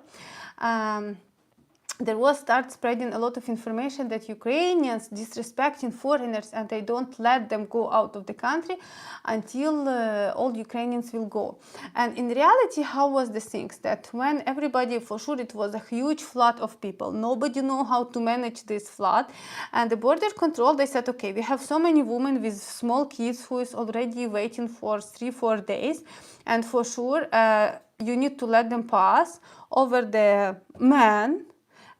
there was start spreading a lot of information that Ukrainians disrespecting foreigners and they don't let them go out of the country until all Ukrainians will go. And in reality, how was the things that when everybody, for sure, it was a huge flood of people. Nobody know how to manage this flood. And the border control, they said, okay, we have so many women with small kids who is already waiting for 3-4 days. And for sure, you need to let them pass over the men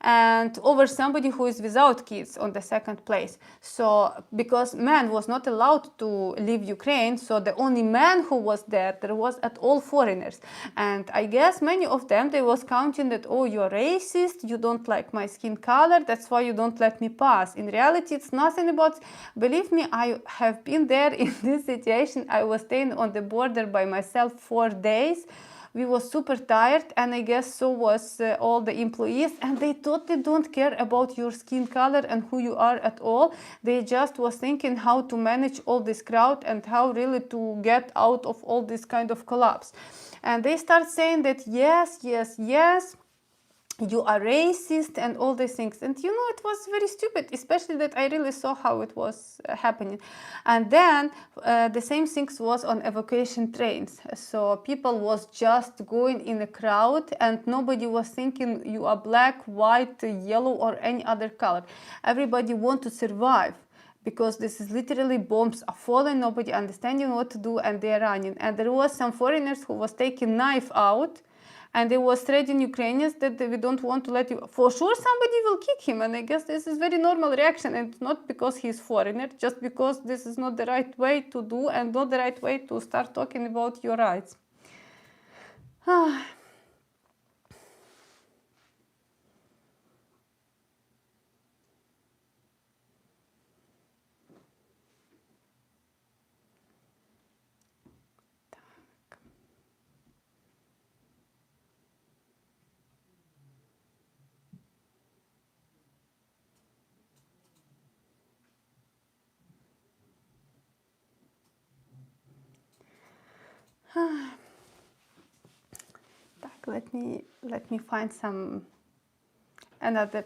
and over somebody who is without kids on the second place. So because man was not allowed to leave Ukraine, so the only man who was there was at all foreigners. And I guess many of them, they was counting that, oh, you're racist, you don't like my skin color, that's why you don't let me pass. In reality, it's nothing about, believe me, I have been there in this situation. I was staying on the border by myself 4 days. We were super tired, and I guess so was all the employees, and they totally don't care about your skin color and who you are at all. They just was thinking how to manage all this crowd and how really to get out of all this kind of collapse. And they start saying that yes, yes, yes, you are racist and all these things. And you know, it was very stupid, especially that I really saw how it was happening. And then the same things was on evacuation trains. So people was just going in a crowd and nobody was thinking you are black, white, yellow or any other color. Everybody want to survive, because this is literally bombs are falling, nobody understanding what to do, and they're running. And there was some foreigners who was taking knife out, and they was threatening Ukrainians that we don't want to let you. For sure, somebody will kick him, and I guess this is very normal reaction, and not because he's foreigner, just because this is not the right way to do and not the right way to start talking about your rights. Let me find some another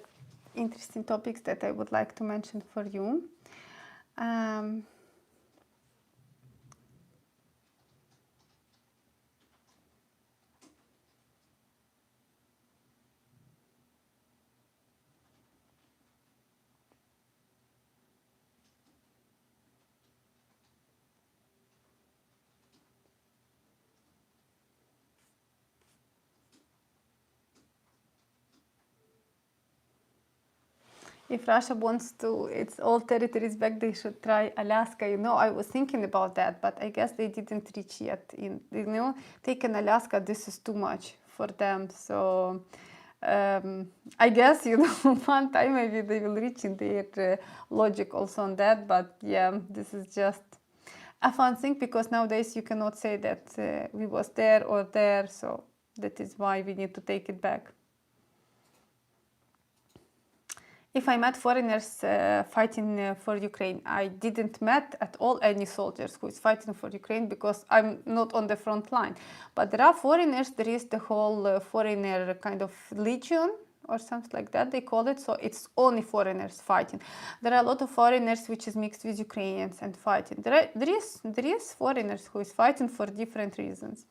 interesting topics that I would like to mention for you. If Russia wants to its all territories back, they should try Alaska. You know, I was thinking about that, but I guess they didn't reach yet. You know, taking Alaska, this is too much for them. So I guess, you know, one time maybe they will reach in their logic also on that. But yeah, this is just a fun thing, because nowadays you cannot say that we was there or there. So that is why we need to take it back. If I met foreigners fighting for Ukraine, I didn't met at all any soldiers who is fighting for Ukraine, because I'm not on the front line. But there are foreigners, there is the whole foreigner kind of legion or something like that they call it, so it's only foreigners fighting. There are a lot of foreigners which is mixed with Ukrainians and fighting. There is foreigners who is fighting for different reasons.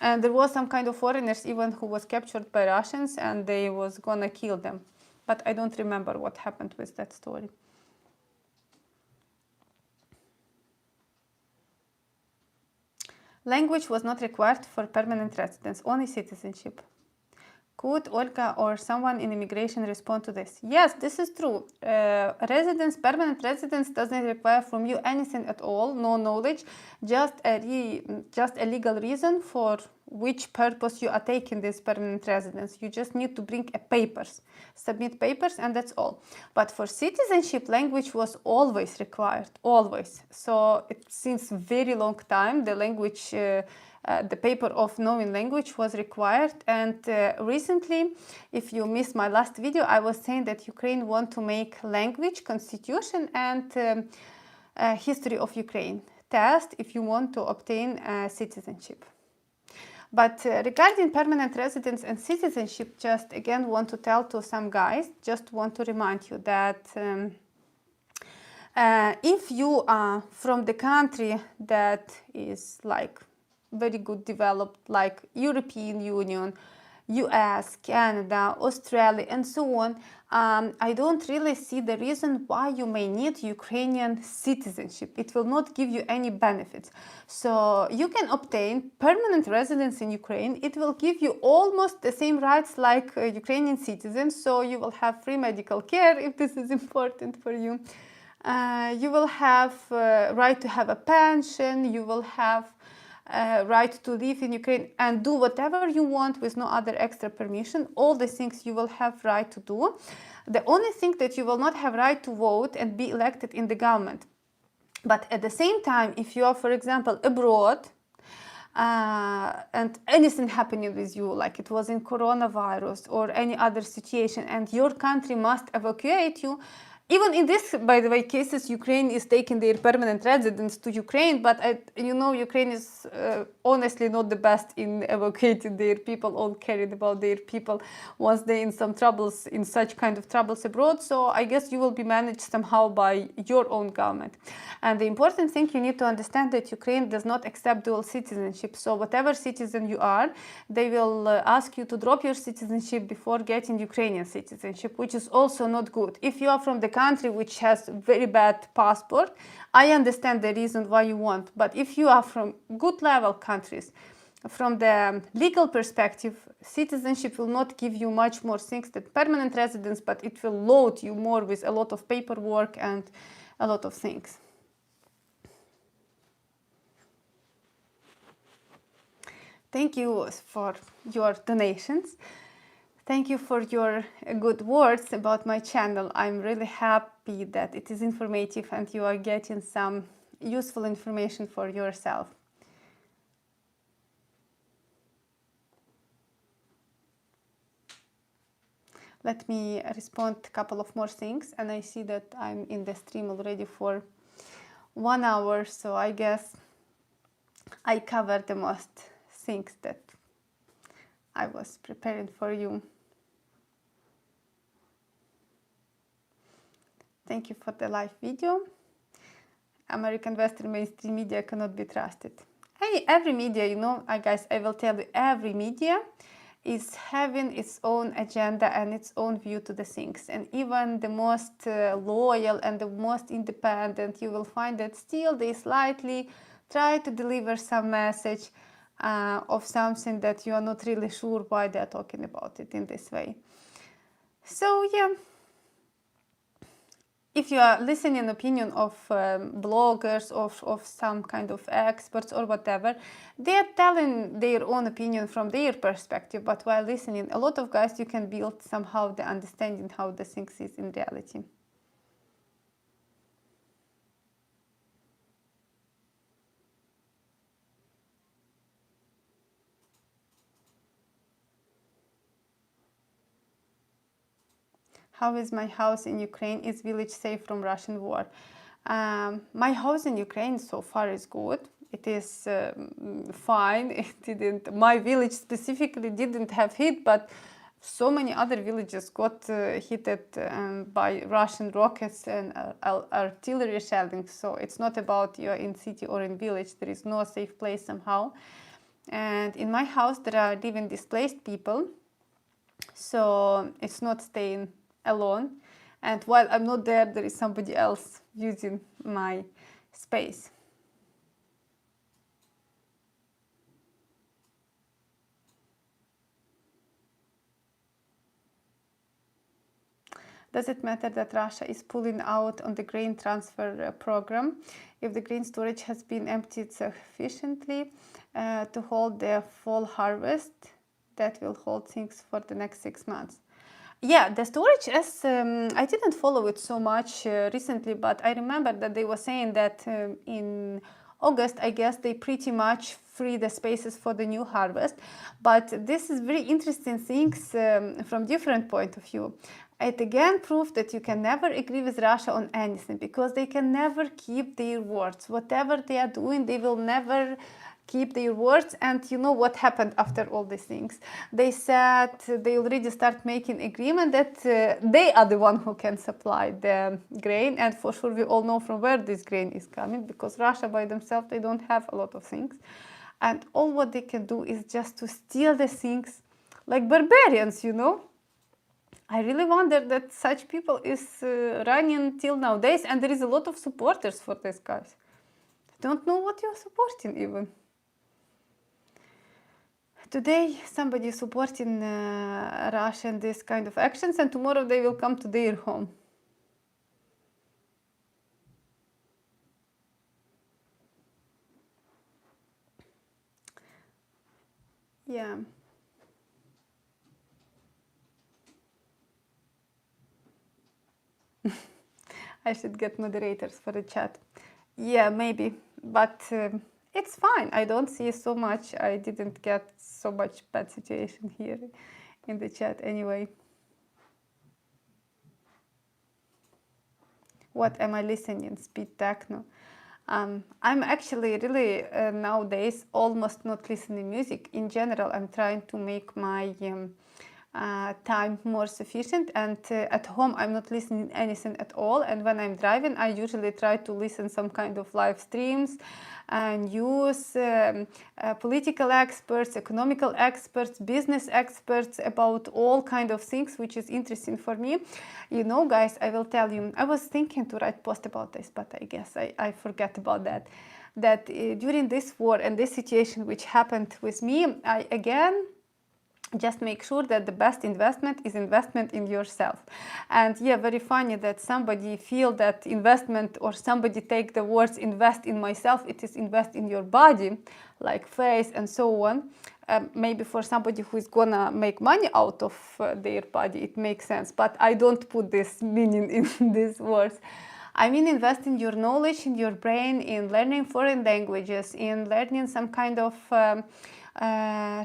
And there was some kind of foreigners even who was captured by Russians and they was gonna kill them. But I don't remember what happened with that story. Language was not required for permanent residence, only citizenship. Could Olga or someone in immigration respond to this? Yes, this is true. Permanent residence doesn't require from you anything at all, no knowledge, just a legal reason for which purpose you are taking this permanent residence. You just need to bring papers, submit papers, and that's all. But for citizenship, language was always required, always. So since very long time, the language, the paper of knowing language was required. And recently, if you missed my last video, I was saying that Ukraine want to make language, constitution, and history of Ukraine test if you want to obtain citizenship. But regarding permanent residence and citizenship, just again want to tell to some guys, just want to remind you that if you are from the country that is like very good developed, like European Union, US, Canada, Australia, and so on, I don't really see the reason why you may need Ukrainian citizenship. It will not give you any benefits. So you can obtain permanent residence in Ukraine. It will give you almost the same rights like Ukrainian citizens. So you will have free medical care if this is important for you. You will have right to have a pension. You will have right to live in Ukraine and do whatever you want with no other extra permission. All the things you will have right to do. The only thing that you will not have right to vote and be elected in the government. But at the same time, if you are, for example, abroad, and anything happening with you, like it was in coronavirus or any other situation, and your country must evacuate you, even in this, by the way, cases, Ukraine is taking their permanent residents to Ukraine, but you know, Ukraine is honestly not the best in evacuating their people, all carried about their people once they're in some troubles, in such kind of troubles abroad. So I guess you will be managed somehow by your own government. And the important thing, you need to understand that Ukraine does not accept dual citizenship. So whatever citizen you are, they will ask you to drop your citizenship before getting Ukrainian citizenship, which is also not good. If you are from the country which has very bad passport, I understand the reason why you want. But if you are from good level countries, from the legal perspective, citizenship will not give you much more things than permanent residence, but it will load you more with a lot of paperwork and a lot of things. Thank you for your donations. Thank you for your good words about my channel. I'm really happy that it is informative and you are getting some useful information for yourself. Let me respond a couple of more things, and I see that I'm in the stream already for 1 hour, so I guess I covered the most things that I was preparing for you. Thank you for the live video. American Western mainstream media cannot be trusted. Every media, you know, guys, I will tell you, every media is having its own agenda and its own view to the things. And even the most loyal and the most independent, you will find that still they slightly try to deliver some message of something that you are not really sure why they're talking about it in this way. So yeah, if you are listening opinion of bloggers, of some kind of experts or whatever, they are telling their own opinion from their perspective, but while listening a lot of guys, you can build somehow the understanding how the things is in reality. How is my house in Ukraine? Is village safe from Russian war? My house in Ukraine so far is good. It is fine. It didn't. My village specifically didn't have hit, but so many other villages got hit by Russian rockets and artillery shelling. So it's not about you're in city or in village. There is no safe place somehow. And in my house there are living displaced people. So it's not staying alone, and while I'm not there, there is somebody else using my space. Does it matter that Russia is pulling out on the grain transfer program if the grain storage has been emptied sufficiently to hold their fall harvest that will hold things for the next 6 months? Yeah, the storage, as I didn't follow it so much recently, but I remember that they were saying that in August, I guess they pretty much free the spaces for the new harvest. But this is very interesting things from different point of view. It again proved that you can never agree with Russia on anything, because they can never keep their words. Whatever they are doing, they will never keep their words. And you know what happened after all these things? They said they already start making agreement that they are the one who can supply the grain, and for sure we all know from where this grain is coming, because Russia by themselves, they don't have a lot of things, and all what they can do is just to steal the things like barbarians, you know. I really wonder that such people is running till nowadays, and there is a lot of supporters for these guys. I don't know what you're supporting even. Today somebody is supporting Russia in this kind of actions, and tomorrow they will come to their home. Yeah. I should get moderators for the chat. Yeah, maybe, but it's fine. I don't see so much. I didn't get so much bad situation here in the chat anyway. What am I listening? Speed techno. I'm actually really nowadays almost not listening music. In general, I'm trying to make my time more sufficient, and at home I'm not listening anything at all, and when I'm driving I usually try to listen some kind of live streams, news, political experts, economical experts, business experts, about all kind of things which is interesting for me. You know, guys, I will tell you, I was thinking to write post about this, but I guess I forgot about that during this war and this situation which happened with me, I again just make sure that the best investment is investment in yourself. And yeah, very funny that somebody feel that investment, or somebody take the words invest in myself, it is invest in your body, like face and so on. Maybe for somebody who is gonna make money out of their body, it makes sense, but I don't put this meaning in these words. I mean, invest in your knowledge, in your brain, in learning foreign languages, in learning some kind of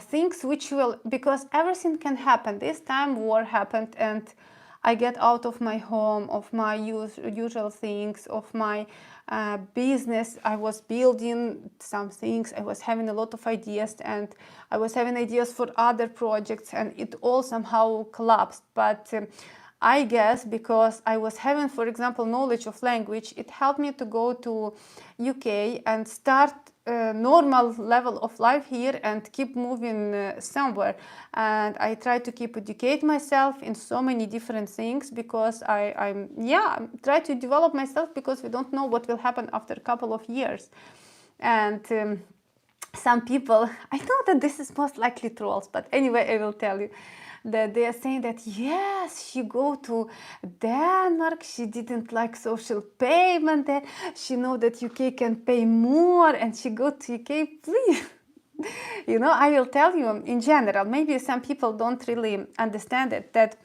things which will, because everything can happen. This time war happened, and I get out of my home, of my usual things, of my business. I was building some things, I was having a lot of ideas, and I was having ideas for other projects, and it all somehow collapsed. But I guess because I was having, for example, knowledge of language, it helped me to go to UK and start a normal level of life here and keep moving somewhere. And I try to keep educate myself in so many different things, because I'm try to develop myself, because we don't know what will happen after a couple of years. And some people, I know that this is most likely trolls, but anyway, I will tell you. that they are saying that yes, she go to Denmark, she didn't like social payment, that she know that UK can pay more, and she go to UK, please. You know, I will tell you in general, maybe some people don't really understand it, that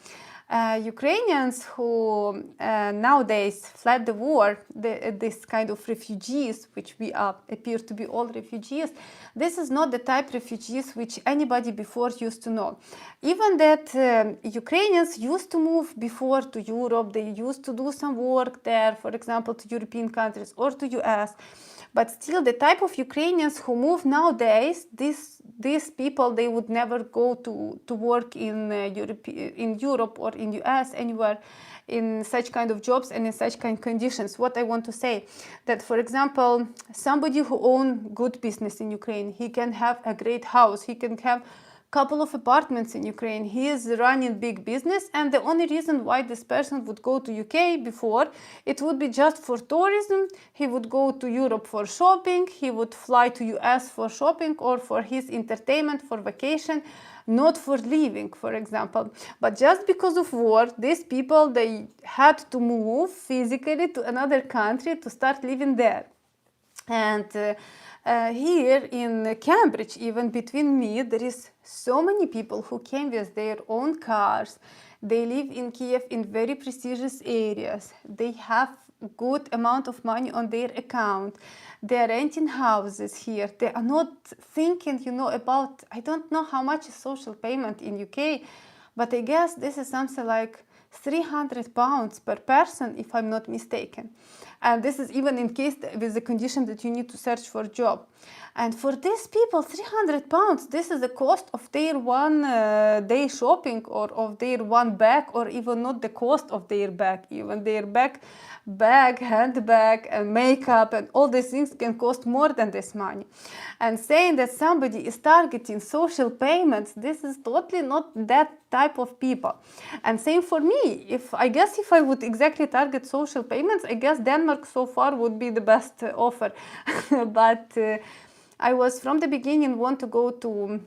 Ukrainians who nowadays fled the war, this kind of refugees, which we appear to be all refugees, this is not the type of refugees which anybody before used to know. Even that Ukrainians used to move before to Europe, they used to do some work there, for example, to European countries or to US. But still, the type of Ukrainians who move nowadays, these people, they would never go to work in Europe or in US, anywhere in such kind of jobs and in such kind of conditions. What I want to say, that for example, somebody who owns good business in Ukraine, he can have a great house, he can have couple of apartments in Ukraine. He is running big business, and the only reason why this person would go to UK before, it would be just for tourism. He would go to Europe for shopping, he would fly to US for shopping or for his entertainment, for vacation, not for living, for example. But just because of war, these people, they had to move physically to another country to start living there. And here in Cambridge, even between me, there is so many people who came with their own cars. They live in Kiev in very prestigious areas. They have good amount of money on their account. They are renting houses here. They are not thinking, you know, about, I don't know how much is social payment in UK, but I guess this is something like £300 per person, if I'm not mistaken. And this is even in case with the condition that you need to search for a job. And for these people, £300, this is the cost of their one day shopping, or of their one bag, or even not the cost of their bag, even their bag, handbag, and makeup, and all these things can cost more than this money. And saying that somebody is targeting social payments, this is totally not that type of people. And same for me. I guess if I would exactly target social payments, I guess Denmark so far would be the best offer. But I was from the beginning want to go to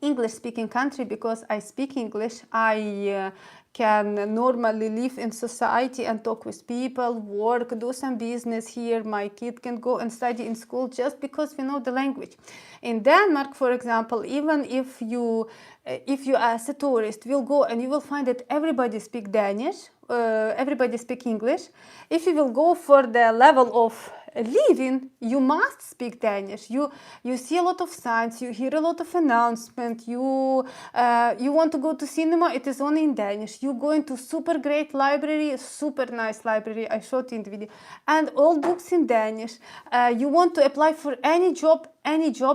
English-speaking country because I speak English. I can normally live in society and talk with people, work, do some business here. My kid can go and study in school just because we know the language. In Denmark, for example, even if you as a tourist will go and you will find that everybody speak Danish, everybody speak English. If you will go for the level of living, you must speak Danish. You see a lot of signs, you hear a lot of announcements, you want to go to cinema, it is only in Danish. You go into super great library, super nice library, I showed you in the video, and all books in Danish. You want to apply for any job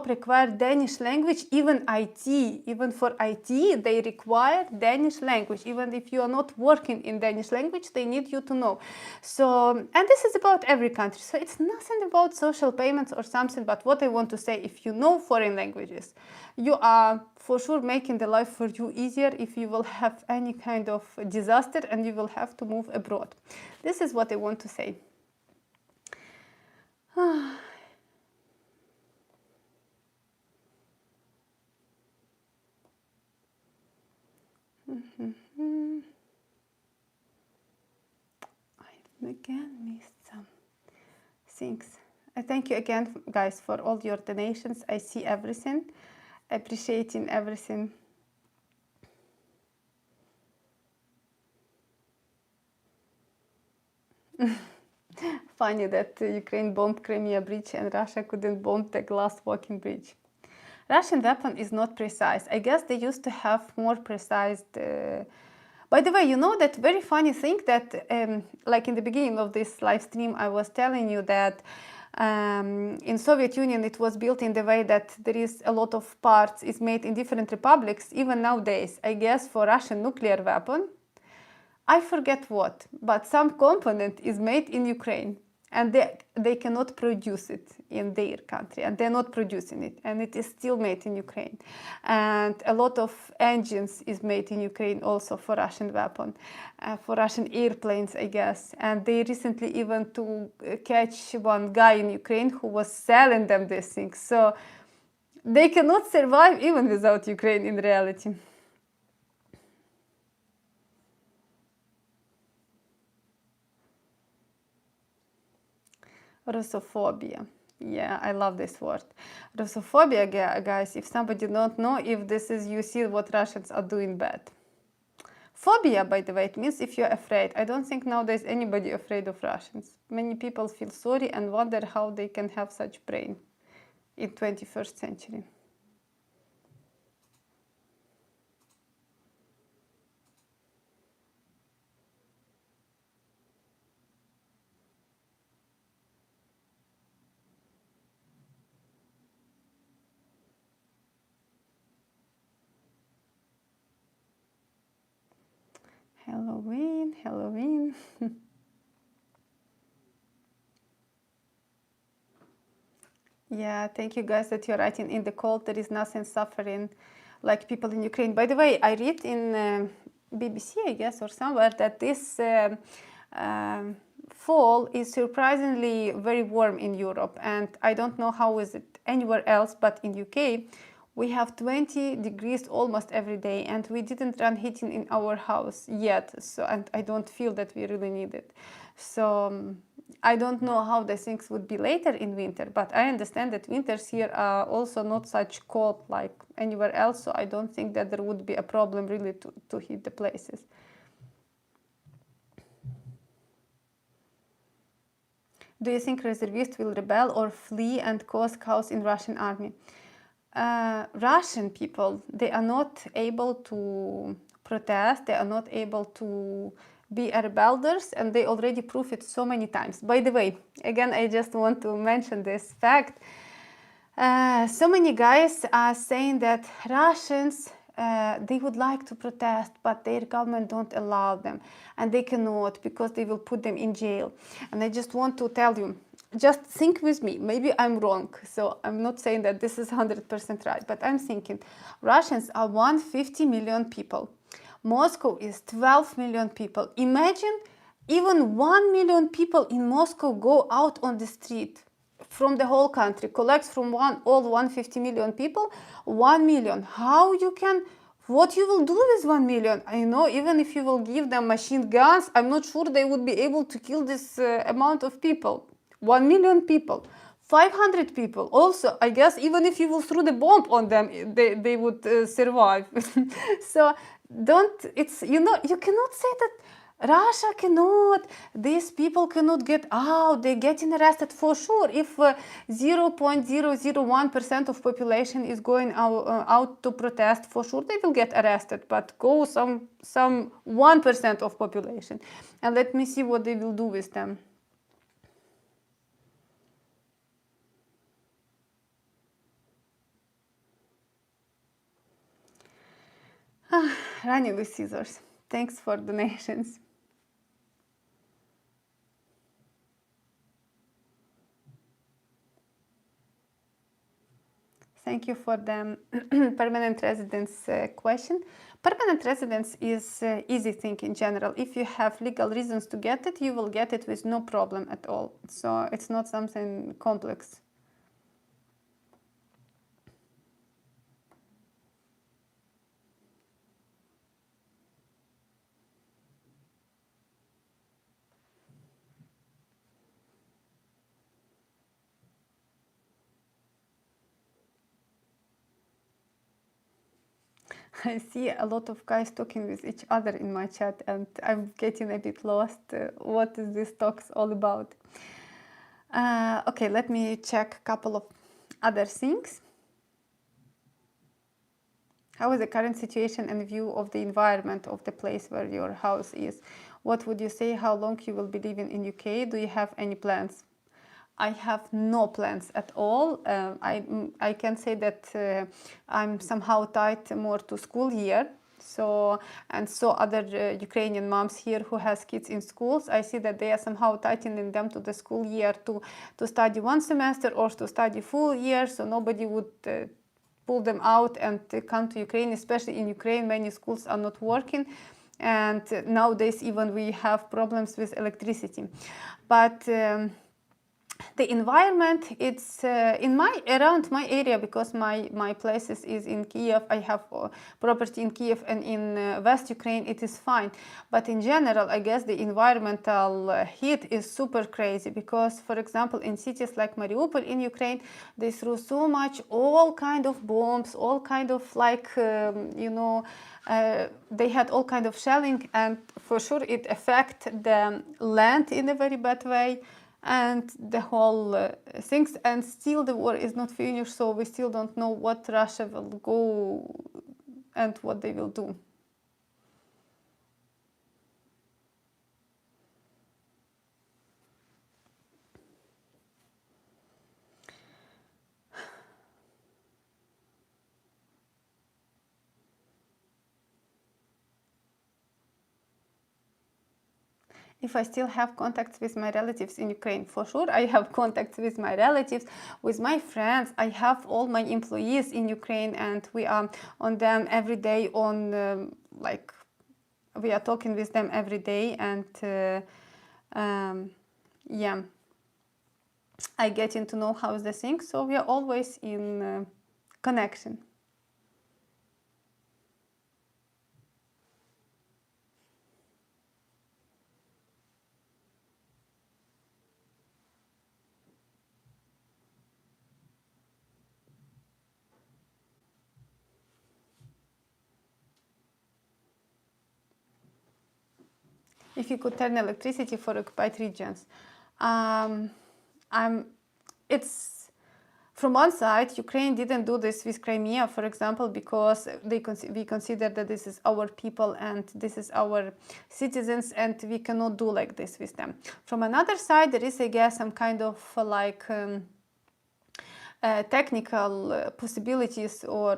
requires Danish language, even IT. Even for IT, they require Danish language. Even if you are not working in Danish language, they need you to know. So, and this is about every country. So it's nothing about social payments or something, but what I want to say, if you know foreign languages, you are for sure making the life for you easier if you will have any kind of disaster and you will have to move abroad. This is what I want to say. I again missed some things. I thank you again, guys, for all your donations. I see everything, appreciating everything. Funny that Ukraine bombed Crimea bridge and Russia couldn't bomb the glass walking bridge. Russian weapon is not precise. I guess they used to have more precise. By the way, you know that very funny thing that, like in the beginning of this live stream, I was telling you that in Soviet Union it was built in the way that there is a lot of parts is made in different republics. Even nowadays, I guess for Russian nuclear weapon, I forget what, but some component is made in Ukraine. And they cannot produce it in their country, and they're not producing it, and it is still made in Ukraine. And a lot of engines is made in Ukraine also for Russian weapon, for Russian airplanes, I guess. And they recently even to catch one guy in Ukraine who was selling them these things. So they cannot survive even without Ukraine in reality. Russophobia. Yeah, I love this word. Russophobia, guys, if somebody don't know if this is, you see what Russians are doing bad. Phobia, by the way, it means if you're afraid. I don't think nowadays anybody afraid of Russians. Many people feel sorry and wonder how they can have such brain in 21st century. Halloween, Halloween. Yeah, thank you guys that you're writing in the cold. There is nothing suffering like people in Ukraine. By the way, I read in BBC, I guess, or somewhere that this fall is surprisingly very warm in Europe. And I don't know how is it anywhere else, but in UK, we have 20 degrees almost every day, and we didn't run heating in our house yet. So, and I don't feel that we really need it. So I don't know how the things would be later in winter, but I understand that winters here are also not such cold like anywhere else, so I don't think that there would be a problem really to heat the places. Do you think reservists will rebel or flee and cause chaos in Russian army? Russian people, they are not able to protest, they are not able to be rebellious, and they already prove it so many times. By the way, again, I just want to mention this fact. So many guys are saying that Russians, they would like to protest, but their government don't allow them, and they cannot because they will put them in jail. And I just want to tell you, just think with me, maybe I'm wrong, so I'm not saying that this is 100% right, but I'm thinking Russians are 150 million people. Moscow is 12 million people. Imagine even 1 million people in Moscow go out on the street from the whole country, collects from all 150 million people, 1 million. How you can, what you will do with 1 million? I know even if you will give them machine guns, I'm not sure they would be able to kill this amount of people. 1 million people, 500 people. Also, I guess even if you will throw the bomb on them, they would survive. So it's, you cannot say that Russia cannot, these people cannot get out, they're getting arrested for sure. If 0.001% of population is going out to protest, for sure they will get arrested, but go some 1% of population. And let me see what they will do with them. Running with scissors. Thanks for donations. Thank you for the permanent residence question. Permanent residence is easy thing in general. If you have legal reasons to get it, you will get it with no problem at all. So it's not something complex. I see a lot of guys talking with each other in my chat, and I'm getting a bit lost. What is this talks all about? Okay, let me check a couple of other things. How is the current situation and view of the environment of the place where your house is? What would you say? How long you will be living in UK? Do you have any plans? I have no plans at all. I can say that I'm somehow tied more to school year. So other Ukrainian moms here who has kids in schools, I see that they are somehow tightening them to the school year to study one semester or to study full year. So nobody would pull them out and come to Ukraine. Especially in Ukraine, many schools are not working. And nowadays even we have problems with electricity. But the environment, it's around my area, because my places is in Kiev. I have property in Kiev, and in West Ukraine it is fine. But in general, I guess the environmental heat is super crazy, because, for example, in cities like Mariupol in Ukraine, they threw so much, all kind of bombs, all kind of like they had all kind of shelling, and for sure it affect the land in a very bad way, and the whole things. And still the war is not finished, so we still don't know what Russia will go and what they will do. If I still have contacts with my relatives in Ukraine, for sure I have contacts with my relatives, with my friends. I have all my employees in Ukraine, and we are on them every day, on like we are talking with them every day, and yeah, I getting to know how the things, so we are always in connection. If you could turn electricity for occupied regions, it's from one side, Ukraine didn't do this with Crimea, for example, because we consider that this is our people and this is our citizens, and we cannot do like this with them. From another side, there is, I guess, some kind of like technical possibilities or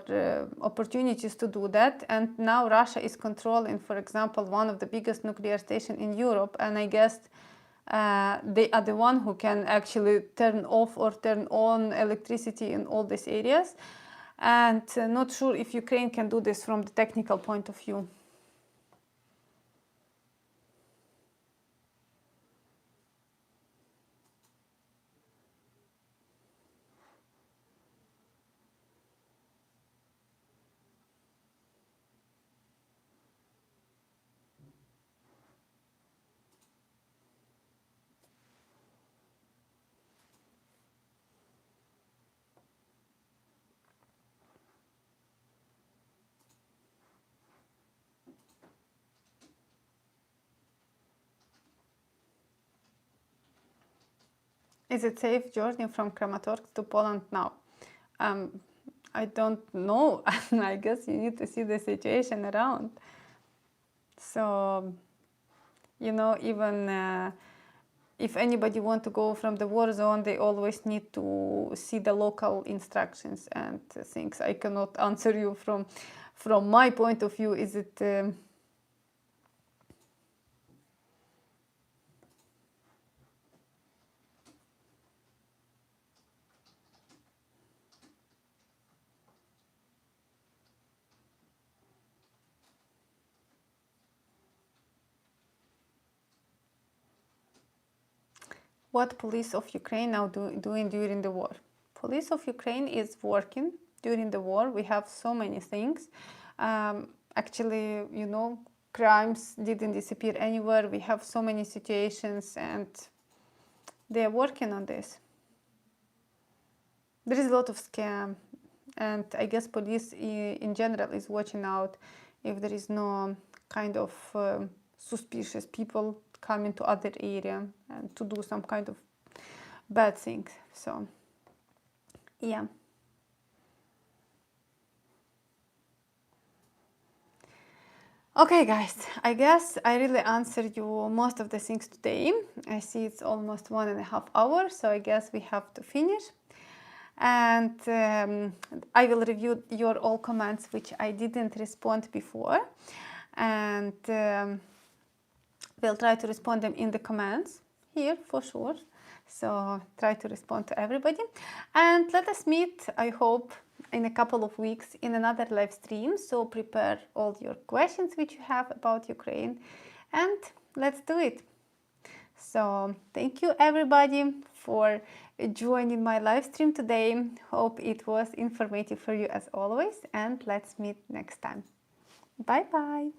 opportunities to do that. And now Russia is controlling, for example, one of the biggest nuclear stations in Europe, and I guess they are the one who can actually turn off or turn on electricity in all these areas. And not sure if Ukraine can do this from the technical point of view. Is it safe journey from Kramatorsk to Poland now? I don't know. I guess you need to see the situation around. So, you know, even if anybody want to go from the war zone, they always need to see the local instructions and things. I cannot answer you from my point of view. Is it what police of Ukraine now doing during the war? Police of Ukraine is working during the war. We have so many things. Actually, you know, crimes didn't disappear anywhere. We have so many situations, and they are working on this. There is a lot of scam, and I guess police in general is watching out if there is no kind of suspicious people coming to other area and to do some kind of bad things. So yeah. Okay, guys, I guess I really answered you most of the things today. I see it's almost 1.5 hours, so I guess we have to finish. And I will review your all comments which I didn't respond before, and we'll try to respond them in the comments here for sure. So try to respond to everybody, and let us meet, I hope, in a couple of weeks in another live stream. So prepare all your questions which you have about Ukraine, and let's do it. So thank you everybody for joining my live stream today. Hope it was informative for you as always, and let's meet next time. Bye bye.